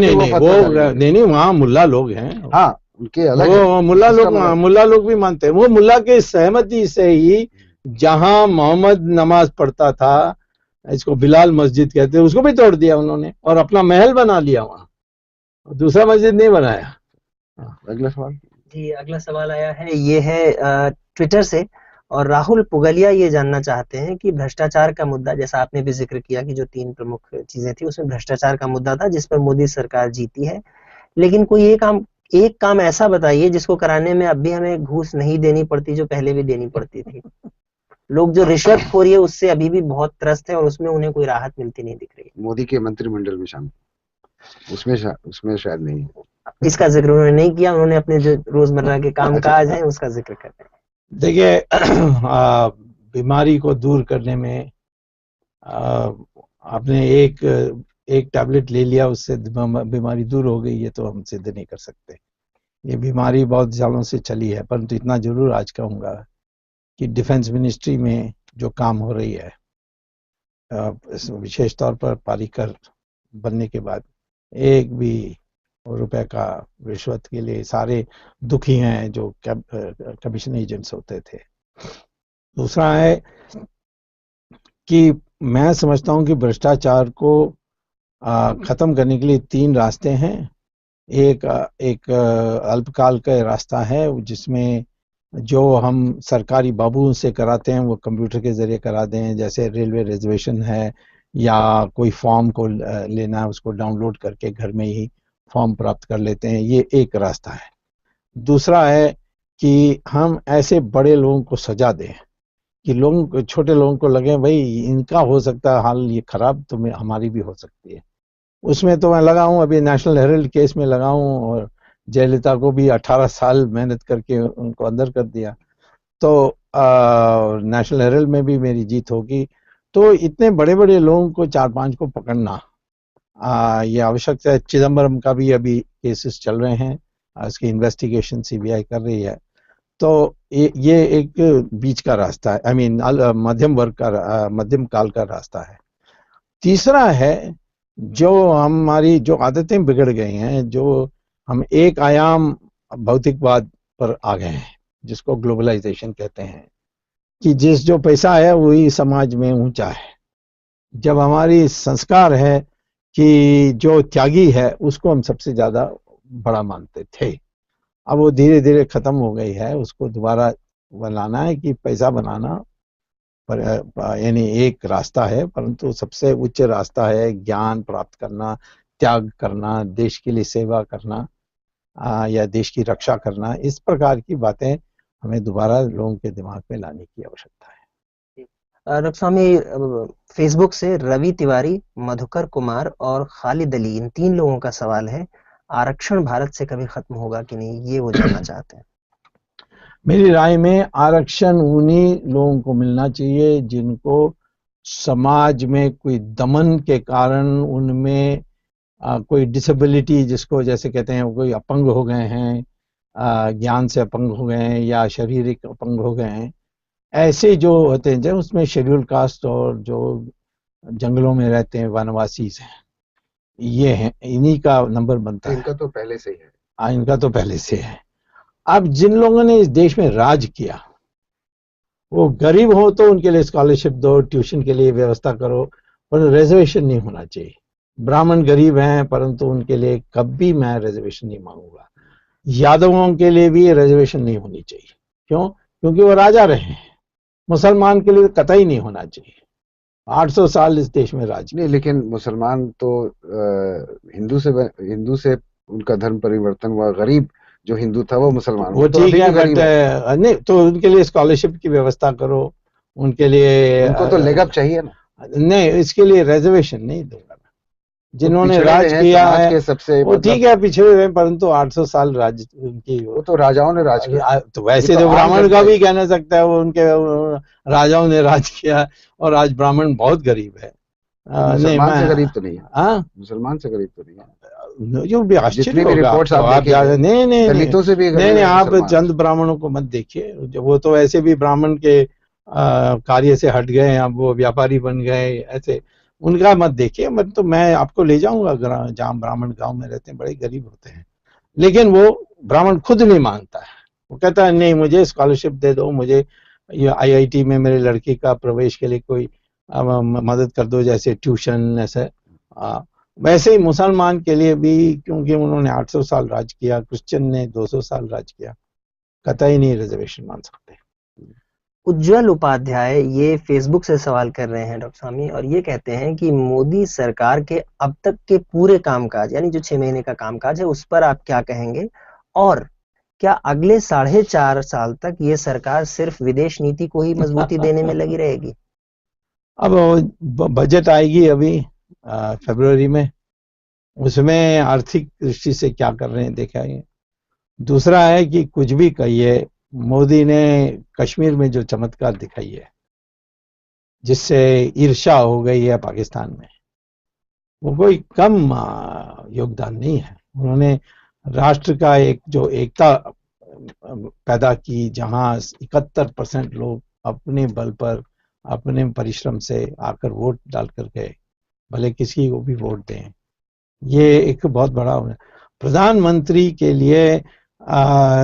नहीं वहाँ मुल्ला लोग हैं। हाँ, उनके अलग वो मुल्ला लोग भी मानते हैं। वो मुल्ला के सहमति से ही जहां मोहम्मद नमाज पढ़ता था, इसको बिलाल मस्जिद कहते हैं, उसको भी तोड़ दिया उन्होंने और अपना महल बना लिया वहां, दूसरा मस्जिद नहीं बनाया। अगला सवाल जी, अगला सवाल आया है, ये है ट्विटर से, और राहुल पुगलिया ये जानना चाहते हैं कि भ्रष्टाचार का मुद्दा, जैसा आपने भी जिक्र किया कि जो 3 प्रमुख चीजें थी उसमें भ्रष्टाचार का मुद्दा था जिस पर मोदी सरकार जीती है, लेकिन कोई एक काम ऐसा बताइए जिसको कराने में अब भी हमें घूस नहीं देनी पड़ती जो पहले भी देनी पड़ती थी। लोग जो रिश्वतखोरी है उससे अभी भी बहुत त्रस्त है और उसमें उन्हें कोई राहत मिलती नहीं दिख रही। मोदी के मंत्रिमंडल में शामिल, उसमें शायद नहीं है। इसका जिक्र उन्होंने नहीं किया, उन्होंने अपने जो रोजमर्रा के कामकाज हैं उसका जिक्र कर रहे हैं। देखिए बीमारी को दूर करने में आपने एक टैबलेट ले लिया उससे बीमारी दूर हो गई, ये तो हम सिद्ध नहीं कर सकते। ये बीमारी बहुत सालों से चली है, परंतु इतना जरूर आज कहूँगा कि डिफेंस मिनिस्ट्री में जो काम हो रही है, विशेष तौर पर पारीकर बनने के बाद, एक भी रुपए का रिश्वत के लिए सारे दुखी हैं जो कमीशन एजेंट्स होते थे। दूसरा है कि मैं समझता हूं कि भ्रष्टाचार को खत्म करने के लिए 3 रास्ते हैं। एक अल्पकाल का रास्ता है जिसमें जो हम सरकारी बाबुओं से कराते हैं वो कंप्यूटर के जरिए करा दें, जैसे रेलवे रिजर्वेशन है या कोई फॉर्म को लेना है उसको डाउनलोड करके घर में ही फॉर्म प्राप्त कर लेते हैं, ये एक रास्ता है। दूसरा है कि हम ऐसे बड़े लोगों को सजा दें कि छोटे लोगों को लगे भाई इनका हो सकता है हाल ये खराब, तो हमारी भी हो सकती है। उसमें तो मैं लगा हूँ, अभी नेशनल हेराल्ड केस में लगा हूँ और जयललिता को भी 18 साल मेहनत करके उनको अंदर कर दिया, तो नेशनल हेराल्ड में भी मेरी जीत होगी। तो इतने बड़े बड़े लोगों को 4-5 को पकड़ना ये आवश्यक है। चिदम्बरम का भी अभी केसेस चल रहे हैं, इसकी इन्वेस्टिगेशन सीबीआई कर रही है। तो ये एक बीच का रास्ता है, मध्यम काल का रास्ता है। तीसरा है जो हमारी जो आदतें बिगड़ गई हैं, जो हम एक आयाम भौतिकवाद पर आ गए हैं जिसको ग्लोबलाइजेशन कहते हैं, कि जो पैसा है वही समाज में ऊंचा है। जब हमारी संस्कार है कि जो त्यागी है उसको हम सबसे ज्यादा बड़ा मानते थे, अब वो धीरे धीरे खत्म हो गई है। उसको दोबारा बनाना है कि पैसा बनाना पर यानी एक रास्ता है, परंतु सबसे उच्च रास्ता है ज्ञान प्राप्त करना, त्याग करना, देश के लिए सेवा करना या देश की रक्षा करना। इस प्रकार की बातें हमें दोबारा लोगों के दिमाग में लाने की आवश्यकता है। डॉक्टर स्वामी, फेसबुक से रवि तिवारी, मधुकर कुमार और खालिद अली, इन 3 लोगों का सवाल है, आरक्षण भारत से कभी खत्म होगा कि नहीं, ये वो जानना चाहते हैं। मेरी राय में आरक्षण उन्हीं लोगों को मिलना चाहिए जिनको समाज में कोई दमन के कारण उनमें कोई डिसेबिलिटी, जिसको जैसे कहते हैं, कोई अपंग हो गए हैं, ज्ञान से अपंग हो गए हैं या शारीरिक अपंग हो गए हैं, ऐसे जो होते हैं, जो उसमें शेड्यूल कास्ट और जो जंगलों में रहते हैं वनवासी हैं, ये हैं, इन्हीं का नंबर बनता है। इनका तो पहले से ही है। इनका तो पहले से है। अब जिन लोगों ने इस देश में राज किया, वो गरीब हो तो उनके लिए स्कॉलरशिप दो, ट्यूशन के लिए व्यवस्था करो, पर रिजर्वेशन नहीं होना चाहिए। ब्राह्मण गरीब हैं परंतु उनके लिए कभी मैं रिजर्वेशन नहीं मांगूंगा। यादवों के लिए भी रिजर्वेशन नहीं होनी चाहिए। क्यों? क्योंकि वो राजा रहे हैं। मुसलमान के लिए कतई नहीं होना चाहिए। 800 साल इस देश में राज नहीं, लेकिन मुसलमान तो हिंदू से उनका धर्म परिवर्तन हुआ। गरीब जो हिंदू था वो मुसलमान, वो तो ठीक अभी है, भी गरीब है। नहीं तो उनके लिए स्कॉलरशिप की व्यवस्था करो, उनके लिए उनको तो लेग अप चाहिए ना। नहीं, इसके लिए रिजर्वेशन नहीं दूंगा। वो जिन्होंने पिछड़े हुए राज हैं, किया समाज है के सबसे वो ठीक मतलब है, पिछड़े हुए हैं, परंतु 800 साल राज उनकी, वो तो राजाओं ने राज किया। तो वैसे ये तो तो आम ब्राह्मण जनता का ही। भी कहना सकता है, वो उनके राजाओं ने राज किया, और आज ब्राह्मण बहुत गरीब है। नहीं, मुसलमान मैं, से गरीब तो नहीं है। हाँ, मुसलमान से गरीब तो नहीं है। जो भी आश्चर्य जितनी भी होगा रिपोर्ट्स आपको, आप आप देखेंगे, नहीं नहीं नहीं दलितों से भी नहीं गरीब नहीं, है आप मुसलमान। चंद ब्राह्मणों को मत देखिए, वो तो ऐसे भी ब्राह्मण के कार्य से हट गए, अब वो व्यापारी बन गए, ऐसे उनका मत देखिए। मत तो मैं आपको ले जाऊंगा जहाँ ब्राह्मण गांव में रहते हैं, बड़े गरीब होते हैं, लेकिन वो ब्राह्मण खुद नहीं मांगता है। वो कहता है नहीं, मुझे स्कॉलरशिप दे दो, मुझे ये आईआईटी में मेरे लड़के का प्रवेश के लिए कोई मदद कर दो, जैसे ट्यूशन, ऐसे। वैसे ही मुसलमान के लिए भी, क्योंकि उन्होंने 800 साल राज किया, क्रिश्चियन ने 200 साल राज किया, कतई नहीं रिजर्वेशन मान सकते। उज्जवल उपाध्याय ये फेसबुक से सवाल कर रहे हैं डॉक्टर स्वामी, और ये कहते हैं कि मोदी सरकार के अब तक के पूरे कामकाज, यानी जो 6 महीने का कामकाज है, उस पर आप क्या कहेंगे, और क्या अगले 4.5 साल तक ये सरकार सिर्फ विदेश नीति को ही मजबूती देने में लगी रहेगी? अब बजट आएगी अभी फरवरी में, उसमें आर्थिक दृष्टि से क्या कर रहे हैं देखा है। दूसरा है कि कुछ भी कहिए, मोदी ने कश्मीर में जो चमत्कार दिखाई है, जिससे ईर्ष्या हो गई है पाकिस्तान में, वो कोई कम योगदान नहीं है। उन्होंने राष्ट्र का एक जो एकता पैदा की, जहां 71% लोग अपने बल पर, अपने परिश्रम से आकर वोट डालकर गए, भले किसी को भी वोट दें, ये एक बहुत बड़ा। प्रधानमंत्री के लिए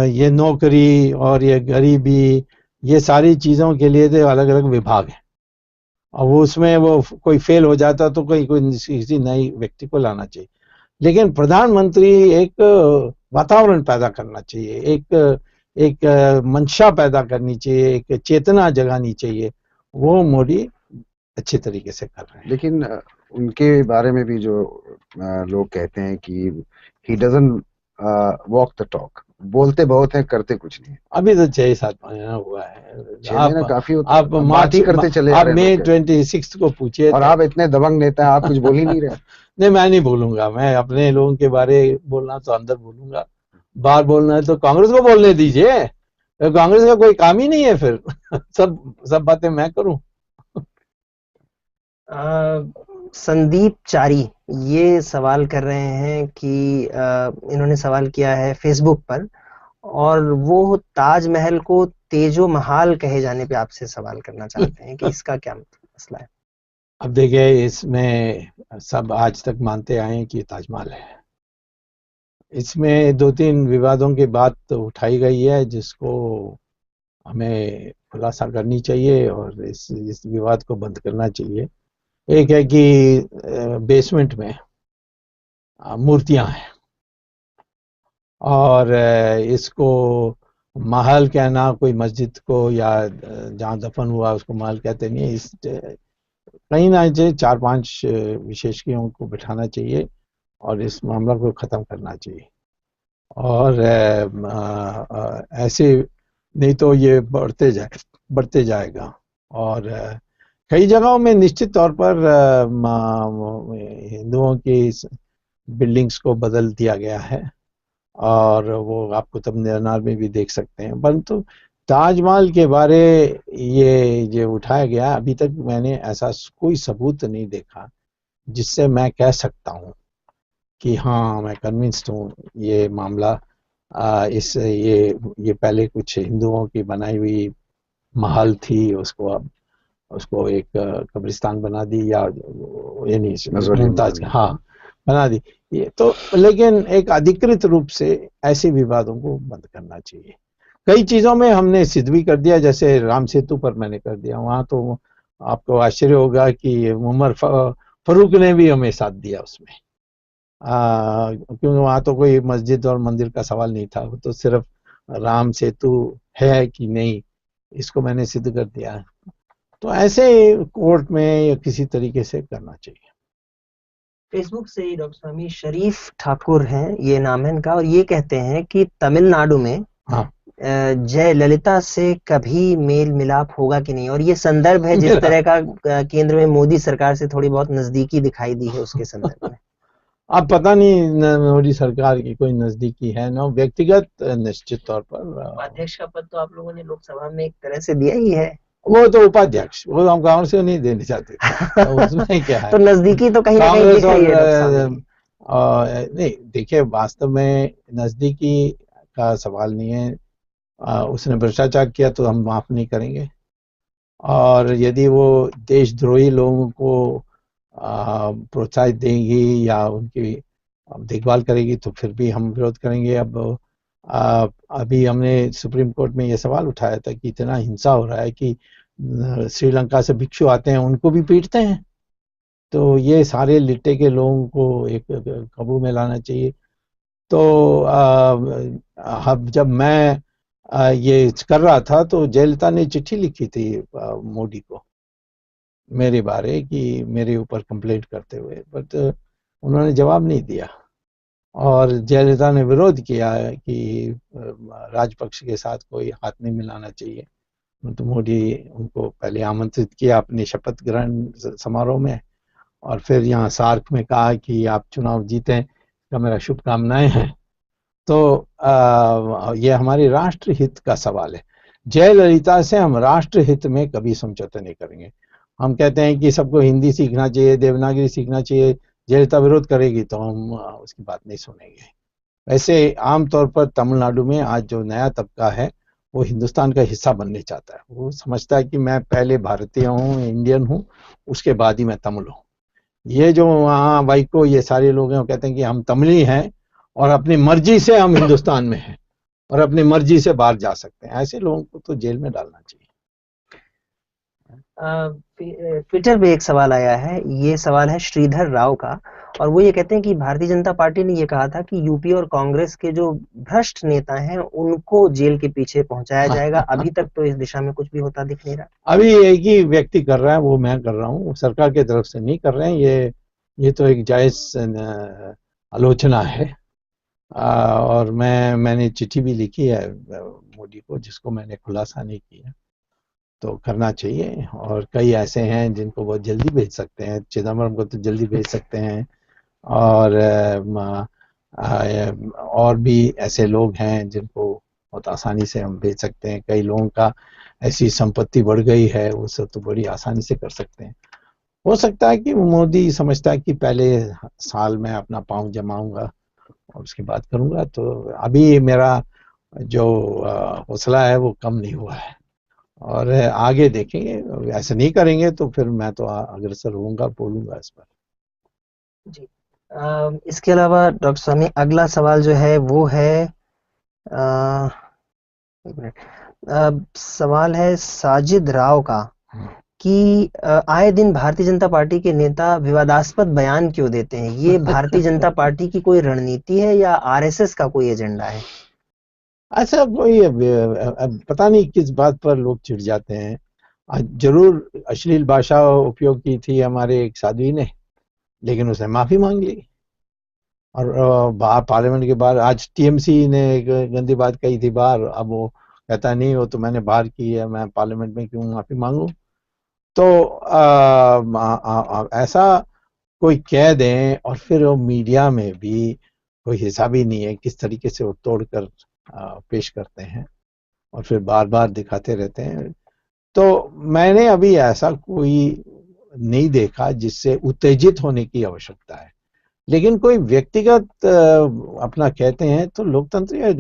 ये नौकरी और ये गरीबी, ये सारी चीजों के लिए तो अलग अलग विभाग है, और वो उसमें वो कोई फेल हो जाता तो कोई कोई किसी नई व्यक्ति को लाना चाहिए। लेकिन प्रधानमंत्री एक वातावरण पैदा करना चाहिए, एक मंशा पैदा करनी चाहिए, एक चेतना जगानी चाहिए। वो मोदी अच्छे तरीके से कर रहे हैं। लेकिन उनके बारे में भी जो लोग कहते हैं कि he doesn't walk the talk, बोलते बहुत हैं करते कुछ नहीं। अभी तो 6-7 महीना हुआ है। 6 महीना काफी होता है। आप बात ही करते चले जा आप रहे मई हैं लोग। 26 को पूछिए, और आप इतने दबंग नेता हैं, आप कुछ बोल ही नहीं रहे। नहीं, मैं नहीं बोलूंगा। मैं अपने लोगों के बारे बोलना तो अंदर बोलूंगा, बाहर बोलना है तो कांग्रेस को बोलने दीजिए। कांग्रेस का कोई काम ही नहीं है फिर। सब बातें मैं करूं। संदीप चारी ये सवाल कर रहे हैं कि इन्होंने सवाल किया है फेसबुक पर, और वो ताजमहल को तेजो महाल कहे जाने पे आपसे सवाल करना चाहते हैं कि इसका क्या मसला है? अब देखिए, इसमें सब आज तक मानते आए हैं कि ताजमहल है। इसमें 2-3 विवादों की बात उठाई गई है, जिसको हमें खुलासा करनी चाहिए और इस विवाद को बंद करना चाहिए। एक है कि बेसमेंट में मूर्तियां हैं, और इसको महल कहना, कोई मस्जिद को या जहाँ दफन हुआ उसको महल कहते नहीं है। इस कहीं ना कहीं 4-5 विशेषज्ञों को बिठाना चाहिए और इस मामला को खत्म करना चाहिए। और ऐसे नहीं तो ये बढ़ते जाएगा। और कई जगहों में निश्चित तौर पर हिंदुओं की बिल्डिंग्स को बदल दिया गया है, और वो आप कुतुब मीनार में भी देख सकते हैं। परंतु ताजमहल के बारे ये जो उठाया गया, अभी तक मैंने ऐसा कोई सबूत नहीं देखा जिससे मैं कह सकता हूँ कि हाँ मैं कन्विंस्ड हूँ ये मामला इस ये पहले कुछ हिंदुओं की बनाई हुई महल थी, उसको अब उसको एक कब्रिस्तान बना दी, या यानी मजोरियम बना मुमताज दिया। हाँ बना दी। ये तो लेकिन एक अधिकृत रूप से ऐसे विवादों को बंद करना चाहिए। कई चीजों में हमने सिद्ध भी कर दिया, जैसे राम सेतु पर मैंने कर दिया, वहां तो आपको आश्चर्य होगा कि उमर फारूक ने भी हमें साथ दिया उसमें, क्योंकि वहां तो कोई मस्जिद और मंदिर का सवाल नहीं था, वो तो सिर्फ राम सेतु है कि नहीं इसको मैंने सिद्ध कर दिया। तो ऐसे कोर्ट में या किसी तरीके से करना चाहिए। फेसबुक से डॉक्टर स्वामी शरीफ ठाकुर हैं, ये नाम है इनका, और ये कहते हैं कि तमिलनाडु में हाँ जयललिता से कभी मेल मिलाप होगा कि नहीं, और ये संदर्भ है जिस तरह का केंद्र में मोदी सरकार से थोड़ी बहुत नजदीकी दिखाई दी है उसके संदर्भ में। अब पता नहीं मोदी सरकार की कोई नजदीकी है ना, व्यक्तिगत निश्चित तौर पर अध्यक्ष का पद तो आप लोगों ने लोकसभा में एक तरह से दिया ही है। वो तो उपाध्यक्ष, वो हम गांव से नहीं देने चाहते थे, तो उसमें क्या है। तो नजदीकी तो कहीं ना कहीं कांग्रेस दिख रही है डॉक्टर और साहब। नहीं देखिए, वास्तव में नजदीकी का सवाल नहीं है। उसने भ्रष्टाचार किया तो हम माफ नहीं करेंगे, और यदि वो देशद्रोही लोगों को प्रोत्साहित देंगी या उनकी देखभाल करेगी तो फिर भी हम विरोध करेंगे। अब अभी हमने सुप्रीम कोर्ट में ये सवाल उठाया था कि इतना हिंसा हो रहा है कि श्रीलंका से भिक्षु आते हैं उनको भी पीटते हैं, तो ये सारे लिट्टे के लोगों को एक काबू में लाना चाहिए। तो जब मैं ये कर रहा था तो जयललिता ने चिट्ठी लिखी थी मोदी को मेरे बारे, कि मेरे ऊपर कंप्लेंट करते हुए, बट उन्होंने जवाब नहीं दिया, और जयललिता ने विरोध किया कि राजपक्ष के साथ कोई हाथ नहीं मिलाना चाहिए। तो मोदी उनको पहले आमंत्रित किया अपने शपथ ग्रहण समारोह में, और फिर यहाँ सार्क में कहा कि आप चुनाव जीतें, का मेरा शुभकामनाएं हैं। तो ये हमारे राष्ट्र हित का सवाल है। जयललिता से हम राष्ट्र हित में कभी समझौता नहीं करेंगे। हम कहते हैं कि सबको हिंदी सीखना चाहिए, देवनागरी सीखना चाहिए, जयललिता विरोध करेगी तो हम उसकी बात नहीं सुनेंगे। वैसे आमतौर पर तमिलनाडु में आज जो नया तबका है वो हिंदुस्तान का हिस्सा बनने चाहता है। वो समझता है कि मैं पहले भारतीय हूँ, इंडियन हूँ, उसके बाद ही मैं तमिल हूँ। ये जो वहाँ वाइको ये सारे लोग हैं वो कहते हैं कि हम तमिली हैं और अपनी मर्जी से हम हिंदुस्तान में हैं और अपनी मर्जी से बाहर जा सकते हैं। ऐसे लोगों को तो जेल में डालना चाहिए। ट्विटर पे एक सवाल आया है, ये सवाल है श्रीधर राव का, और वो ये कहते हैं कि भारतीय जनता पार्टी ने ये कहा था कि यूपी और कांग्रेस के जो भ्रष्ट नेता हैं उनको जेल के पीछे पहुंचाया जाएगा। अभी तक तो इस दिशा में कुछ भी होता दिख नहीं रहा। अभी एक ही व्यक्ति कर रहा है, वो मैं कर रहा हूँ, सरकार की तरफ से नहीं कर रहे हैं। ये तो एक जायज आलोचना है, और मैंने चिट्ठी भी लिखी है मोदी को जिसको मैंने खुलासा नहीं किया। तो करना चाहिए, और कई ऐसे हैं जिनको बहुत जल्दी भेज सकते हैं, चिदम्बरम को तो जल्दी भेज सकते हैं, और भी ऐसे लोग हैं जिनको बहुत आसानी से हम भेज सकते हैं। कई लोगों का ऐसी संपत्ति बढ़ गई है, वो सब तो बड़ी आसानी से कर सकते हैं। हो सकता है कि मोदी समझता है कि पहले साल में अपना पाँव जमाऊंगा और उसके बाद करूंगा। तो अभी मेरा जो हौसला है वो कम नहीं हुआ है, और आगे देखेंगे। ऐसा नहीं करेंगे तो फिर मैं तो अग्रसर होऊंगा, बोलूंगा इस पर। जी, इसके अलावा डॉक्टर स्वामी अगला सवाल जो है वो है एक मिनट, सवाल है साजिद राव का कि आए दिन भारतीय जनता पार्टी के नेता विवादास्पद बयान क्यों देते हैं? ये भारतीय जनता पार्टी की कोई रणनीति है या आरएसएस का कोई एजेंडा है? अच्छा, कोई पता नहीं किस बात पर लोग चिढ़ जाते हैं। जरूर अश्लील भाषा उपयोग की थी हमारे एक साध्वी ने, लेकिन उसने माफी मांग ली, और बाहर पार्लियामेंट के बाहर आज टीएमसी ने एक गंदी बात कही थी बाहर, अब वो कहता नहीं वो तो मैंने बाहर की है, मैं पार्लियामेंट में क्यों माफी मांगू। तो ऐसा कोई कह दें और फिर वो मीडिया में भी कोई हिसाब ही नहीं है किस तरीके से वो तोड़कर पेश करते हैं। और फिर बार बार दिखाते रहते हैं। तो मैंने अभी ऐसा कोई नहीं देखा जिससे उत्तेजित होने की आवश्यकता है। लेकिन कोई व्यक्तिगत अपना कहते हैं तो लोकतंत्रीय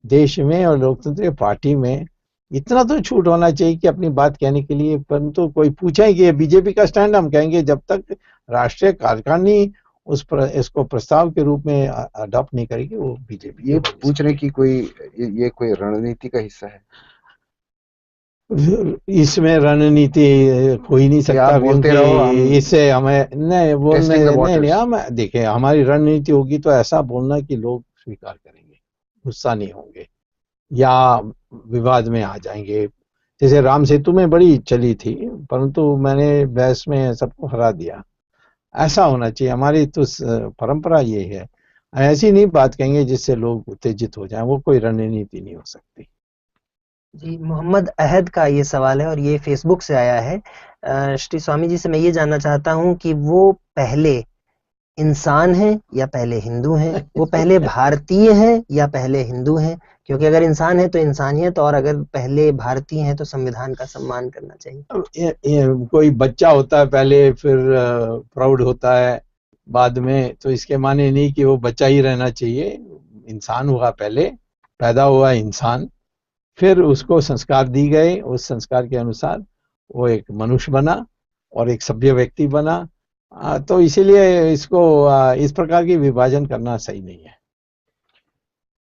देश में और लोकतंत्रीय पार्टी में इतना तो छूट होना चाहिए कि अपनी बात कहने के लिए, परंतु कोई पूछे कि ये बीजेपी का स्टैंड, हम कहेंगे जब तक राष्ट्रीय कार्यकारिणी इसको प्रस्ताव के रूप में अडॉप्ट नहीं करेगी वो बीजेपी। ये पूछने की ये कोई रणनीति का हिस्सा है? इसमें रणनीति हो ही नहीं सकता, क्योंकि इससे हमें नहीं बोलने नहीं हम देखिए, हमारी रणनीति होगी तो ऐसा बोलना कि लोग स्वीकार करेंगे, गुस्सा नहीं होंगे या विवाद में आ जाएंगे। जैसे राम सेतु में बड़ी चली थी, परंतु मैंने बहस में सबको हरा दिया। ऐसा होना चाहिए, हमारी तो परंपरा ये है। ऐसी नहीं बात कहेंगे जिससे लोग उत्तेजित हो जाएं, वो कोई रणनीति नहीं हो सकती। जी, मोहम्मद अहद का ये सवाल है और ये फेसबुक से आया है। श्री स्वामी जी से मैं ये जानना चाहता हूँ कि वो पहले इंसान हैं या पहले हिंदू हैं? वो पहले भारतीय हैं या पहले हिंदू हैं? क्योंकि अगर इंसान है तो इंसानियत, और अगर पहले भारतीय हैं तो संविधान का सम्मान करना चाहिए। कोई बच्चा होता है पहले, फिर प्राउड होता है बाद में, तो इसके माने नहीं कि वो बच्चा ही रहना चाहिए। इंसान हुआ पहले, पैदा हुआ इंसान, फिर उसको संस्कार दी गए, उस संस्कार के अनुसार वो एक मनुष्य बना और एक सभ्य व्यक्ति बना। तो इसीलिए इसको इस प्रकार की विभाजन करना सही नहीं है।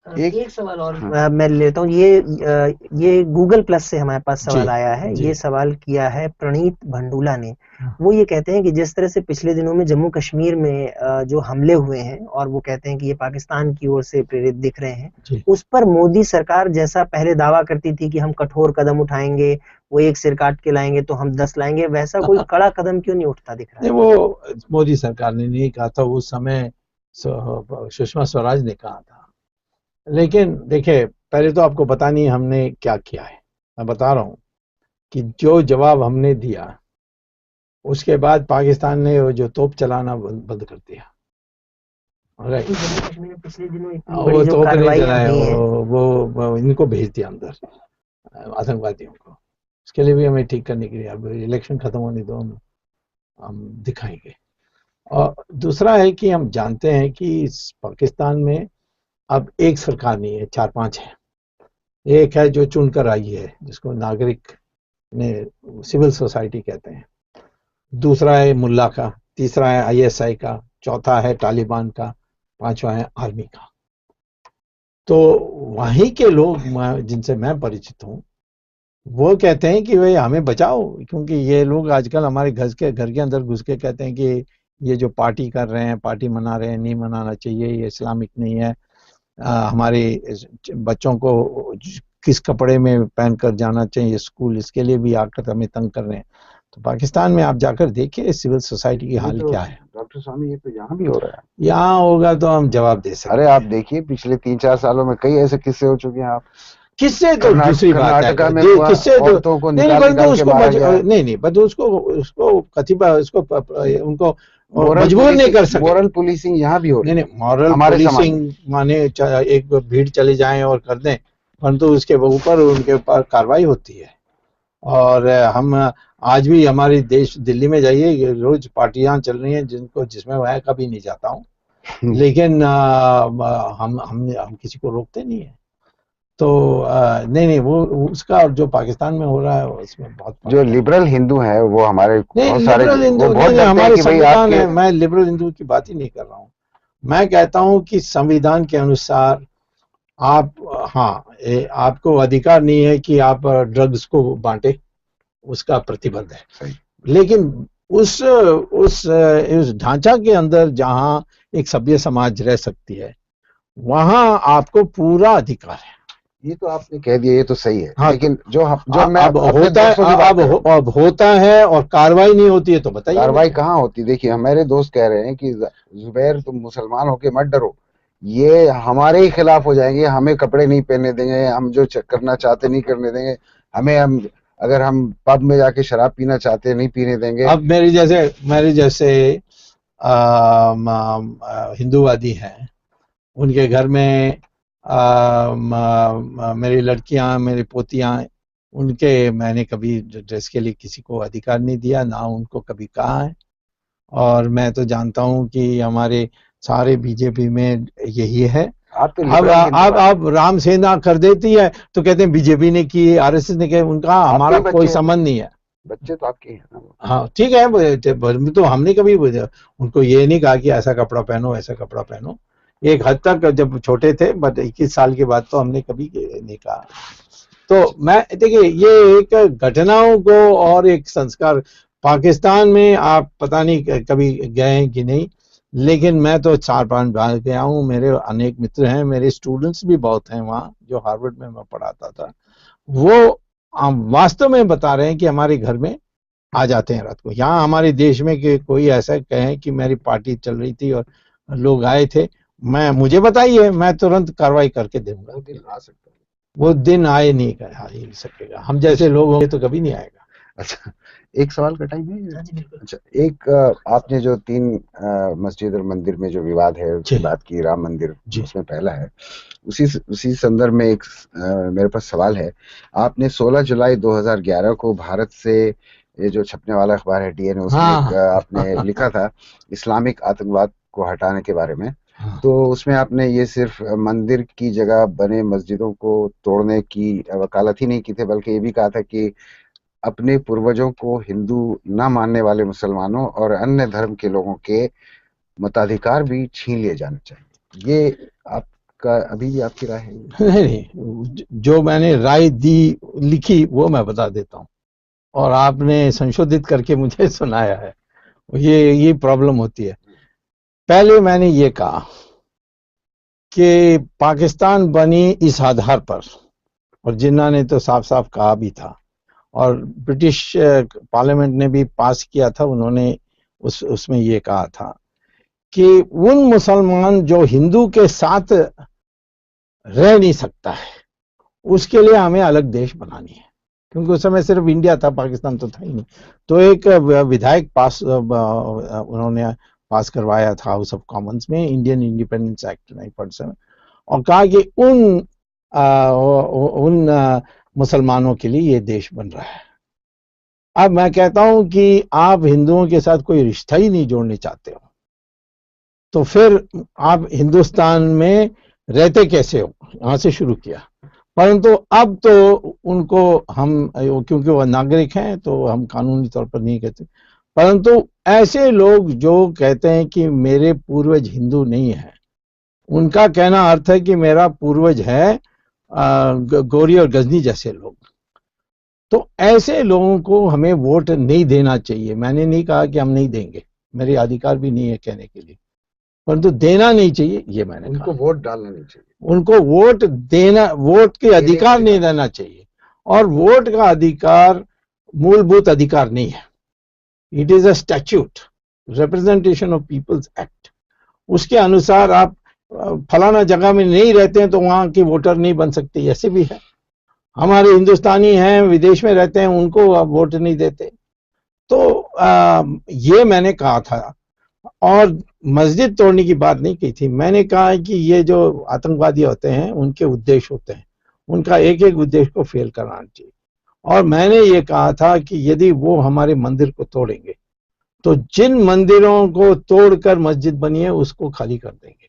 एक सवाल और मैं लेता हूँ, ये गूगल प्लस से हमारे पास सवाल आया है। ये सवाल किया है प्रणीत भंडूला ने। वो ये कहते हैं कि जिस तरह से पिछले दिनों में जम्मू कश्मीर में जो हमले हुए हैं, और वो कहते हैं कि ये पाकिस्तान की ओर से प्रेरित दिख रहे हैं, उस पर मोदी सरकार जैसा पहले दावा करती थी कि हम कठोर कदम उठाएंगे, वो एक सिर काट के लाएंगे तो हम 10 लाएंगे, वैसा कोई कड़ा कदम क्यों नहीं उठता दिख रहा है? वो मोदी सरकार ने नहीं कहा था, उस समय सुषमा स्वराज ने कहा था। लेकिन देखिए, पहले तो आपको पता नहीं हमने क्या किया है। मैं बता रहा हूं कि जो जवाब हमने दिया, उसके बाद पाकिस्तान ने जो तोप चलाना बंद कर दिया। पिछले दिनों वो तोप नहीं चलाए, वो इनको भेज दिया अंदर, आतंकवादियों को। उसके लिए भी हमें ठीक करने के लिए अब इलेक्शन खत्म होने दो, हम दिखाएंगे। और दूसरा है कि हम जानते हैं कि पाकिस्तान में अब एक सरकार नहीं है, 4-5 है। एक है जो चुनकर आई है, जिसको नागरिक ने सिविल सोसाइटी कहते हैं। दूसरा है मुल्ला का, तीसरा है ISI का, चौथा है तालिबान का, पांचवा है आर्मी का। तो वहीं के लोग जिनसे मैं परिचित हूँ, वो कहते हैं कि भाई हमें बचाओ, क्योंकि ये लोग आजकल हमारे घर के अंदर घुस के कहते हैं कि ये जो पार्टी कर रहे हैं, पार्टी मना रहे हैं, नहीं मनाना चाहिए, ये इस्लामिक नहीं है। हमारे बच्चों को किस कपड़े में पहनकर जाना चाहिए स्कूल, इसके लिए भी आकर हमें तंग कर रहे हैं। तो पाकिस्तान में आप जाकर देखिए सिविल सोसाइटी की हाल क्या है। डॉक्टर स्वामी, ये तो यहाँ भी हो रहा है। यहाँ होगा तो हम जवाब दे सकते हैं। अरे आप देखिए, पिछले 3-4 सालों में कई ऐसे किस्से हो चुके हैं। आप किससे तो दूसरी बात है, किससे तो नहीं, बट उसको कतिपय उसको उनको मजबूर नहीं कर सकते। मॉरल पुलिसिंग यहाँ भी हो रही है। नहीं, मॉरल पुलिसिंग माने एक भीड़ चले जाएं और कर दें, परंतु उसके ऊपर उनके ऊपर कार्रवाई होती है। और हम आज भी हमारे देश दिल्ली में जाइए, रोज पार्टियां चल रही हैं जिसमें मैं कभी नहीं जाता हूँ, लेकिन हम किसी को रोकते नहीं है। तो नहीं, वो उसका जो पाकिस्तान में हो रहा है उसमें बहुत जो लिबरल हिंदू है वो हमारे बहुत सारे हमारे संविधान है। मैं लिबरल हिंदू की बात ही नहीं कर रहा हूँ। मैं कहता हूँ कि संविधान के अनुसार आपको अधिकार नहीं है कि आप ड्रग्स को बांटे, उसका प्रतिबंध है। लेकिन उस ढांचा के अंदर जहां एक सभ्य समाज रह सकती है, वहां आपको पूरा अधिकार है। ये तो आपने कह दिया, ये तो सही है। हाँ, लेकिन जो मैं अब होता है और कार्रवाई नहीं होती है, तो बताइए कार्रवाई कहाँ होती? देखिए, हमारे दोस्त कह रहे हैं कि जुबैर तुम मुसलमान होके मत डरो, ये हमारे ही खिलाफ हो जाएंगे, हमें कपड़े नहीं पहनने देंगे, हम जो करना चाहते नहीं करने देंगे, अगर हम पब में जाके शराब पीना चाहते नहीं पीने देंगे। अब मेरे जैसे हिंदूवादी हैं, उनके घर में मेरी लड़कियां, मेरी पोतियां, उनके मैंने कभी ड्रेस के लिए किसी को अधिकार नहीं दिया, ना उनको कभी कहा है। और मैं तो जानता हूं कि हमारे सारे बीजेपी में यही है। आप तो अब लिबरल हिंदू अब राम सेना कर देती है तो कहते हैं बीजेपी ने की, आरएसएस ने किया, उनका हमारा कोई संबंध नहीं है। बच्चे तो आपके हैं ना। हाँ ठीक है, तो हमने कभी उनको ये नहीं कहा कि ऐसा कपड़ा पहनो, ऐसा कपड़ा पहनो। एक हद तक जब छोटे थे, बट 21 साल के बाद तो हमने कभी नहीं कहा। तो मैं देखिए, ये एक घटनाओं को और एक संस्कार, पाकिस्तान में आप पता नहीं कभी गए हैं कि नहीं, लेकिन मैं तो 4-5 बार गया हूँ। मेरे अनेक मित्र हैं, मेरे स्टूडेंट्स भी बहुत हैं वहाँ, जो हार्वर्ड में मैं पढ़ाता था। वो वास्तव में बता रहे हैं कि हमारे घर में आ जाते हैं रात को। यहाँ हमारे देश में कि कोई ऐसा कहे कि मेरी पार्टी चल रही थी और लोग आए थे, मुझे बताइए, मैं तुरंत कार्रवाई करके दूंगा। वो दिन आ सकता है। वो दिन आ ही नहीं सकेगा। हम जैसे लोग होंगे तो कभी नहीं आएगा। अच्छा, एक सवाल का टाइम है? हाँ जी बिल्कुल। अच्छा, एक आपने जो 3 मस्जिद और मंदिर में जो विवाद है उसकी बात की, राम मंदिर उसमें पहला है, उसी संदर्भ में एक मेरे पास सवाल है। आपने 16 जुलाई 2011 को भारत से, ये जो छपने वाला अखबार है डीएनए, उसमें आपने लिखा था इस्लामिक आतंकवाद को हटाने के बारे में। तो उसमें आपने ये सिर्फ मंदिर की जगह बने मस्जिदों को तोड़ने की वकालत ही नहीं की थी, बल्कि ये भी कहा था कि अपने पूर्वजों को हिंदू न मानने वाले मुसलमानों और अन्य धर्म के लोगों के मताधिकार भी छीन लिए जाने चाहिए। ये आपका अभी भी आपकी राय है? नहीं, जो मैंने राय दी, लिखी, वो मैं बता देता हूँ, और आपने संशोधित करके मुझे सुनाया है। ये प्रॉब्लम होती है। पहले मैंने ये कहा कि पाकिस्तान बनी इस आधार पर, और जिन्ना ने तो साफ साफ कहा भी था, और ब्रिटिश पार्लियामेंट ने भी पास किया था, उन्होंने उसमें ये कहा था कि उन मुसलमान जो हिंदू के साथ रह नहीं सकता है, उसके लिए हमें अलग देश बनानी है। क्योंकि उस समय सिर्फ इंडिया था, पाकिस्तान तो था ही नहीं। तो एक विधायक उन्होंने पास करवाया था हाउस ऑफ कॉमन्स में, इंडियन इंडिपेंडेंस एक्ट 1947, और कहा कि उन मुसलमानों के लिए ये देश बन रहा है। अब मैं कहता हूं कि आप हिंदुओं के साथ कोई रिश्ता ही नहीं जोड़ने चाहते हो, तो फिर आप हिंदुस्तान में रहते कैसे हो? यहां से शुरू किया। परंतु अब तो उनको हम, क्योंकि वह नागरिक हैं, तो हम कानूनी तौर पर नहीं कहते, परंतु ऐसे लोग जो कहते हैं कि मेरे पूर्वज हिंदू नहीं है, उनका कहना अर्थ है कि मेरा पूर्वज है गौरी और गजनी जैसे लोग। तो ऐसे लोगों को हमें वोट नहीं देना चाहिए। मैंने नहीं कहा कि हम नहीं देंगे, मेरे अधिकार भी नहीं है कहने के लिए, परंतु देना नहीं चाहिए, ये मैंने कहा। उनको वोट डालना नहीं चाहिए, उनको वोट देना, वोट के अधिकार नहीं देना चाहिए। और वोट का अधिकार मूलभूत अधिकार नहीं है, it is a statute, representation of people's act. उसके अनुसार आप फलाना जगह में नहीं रहते हैं तो वहां के वोटर नहीं बन सकते, ऐसे भी है। हमारे हिंदुस्तानी हैं, विदेश में रहते हैं, उनको आप वोट नहीं देते। तो ये मैंने कहा था। और मस्जिद तोड़ने की बात नहीं की थी। मैंने कहा कि ये जो आतंकवादी होते हैं, उनके उद्देश्य होते हैं, उनका एक एक उद्देश्य को फेल करना चाहिए। और मैंने ये कहा था कि यदि वो हमारे मंदिर को तोड़ेंगे, तो जिन मंदिरों को तोड़कर मस्जिद बनी है उसको खाली कर देंगे,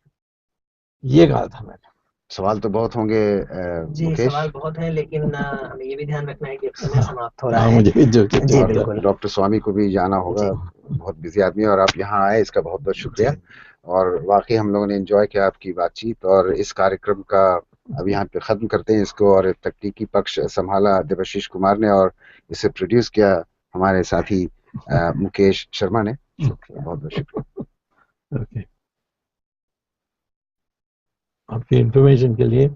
ये कहा था मैंने। सवाल तो बहुत होंगे जी, मुकेश। सवाल बहुत हैं, लेकिन हमें ये भी ध्यान रखना है कि अब समय समाप्त हो रहा हाँ, है। मुझे जी बिल्कुल। डॉक्टर स्वामी को भी जाना होगा, बहुत बिजी आदमी है, और आप यहाँ आए इसका बहुत बहुत शुक्रिया। और वाकई हम लोगों ने एंजॉय किया आपकी बातचीत, और इस कार्यक्रम का अब यहाँ पे खत्म करते हैं इसको। और तकनीकी पक्ष संभाला देवाशीष कुमार ने, और इसे प्रोड्यूस किया हमारे साथी मुकेश शर्मा ने। बहुत बहुत शुक्रिया। ओके, आपकी इंफॉर्मेशन के लिए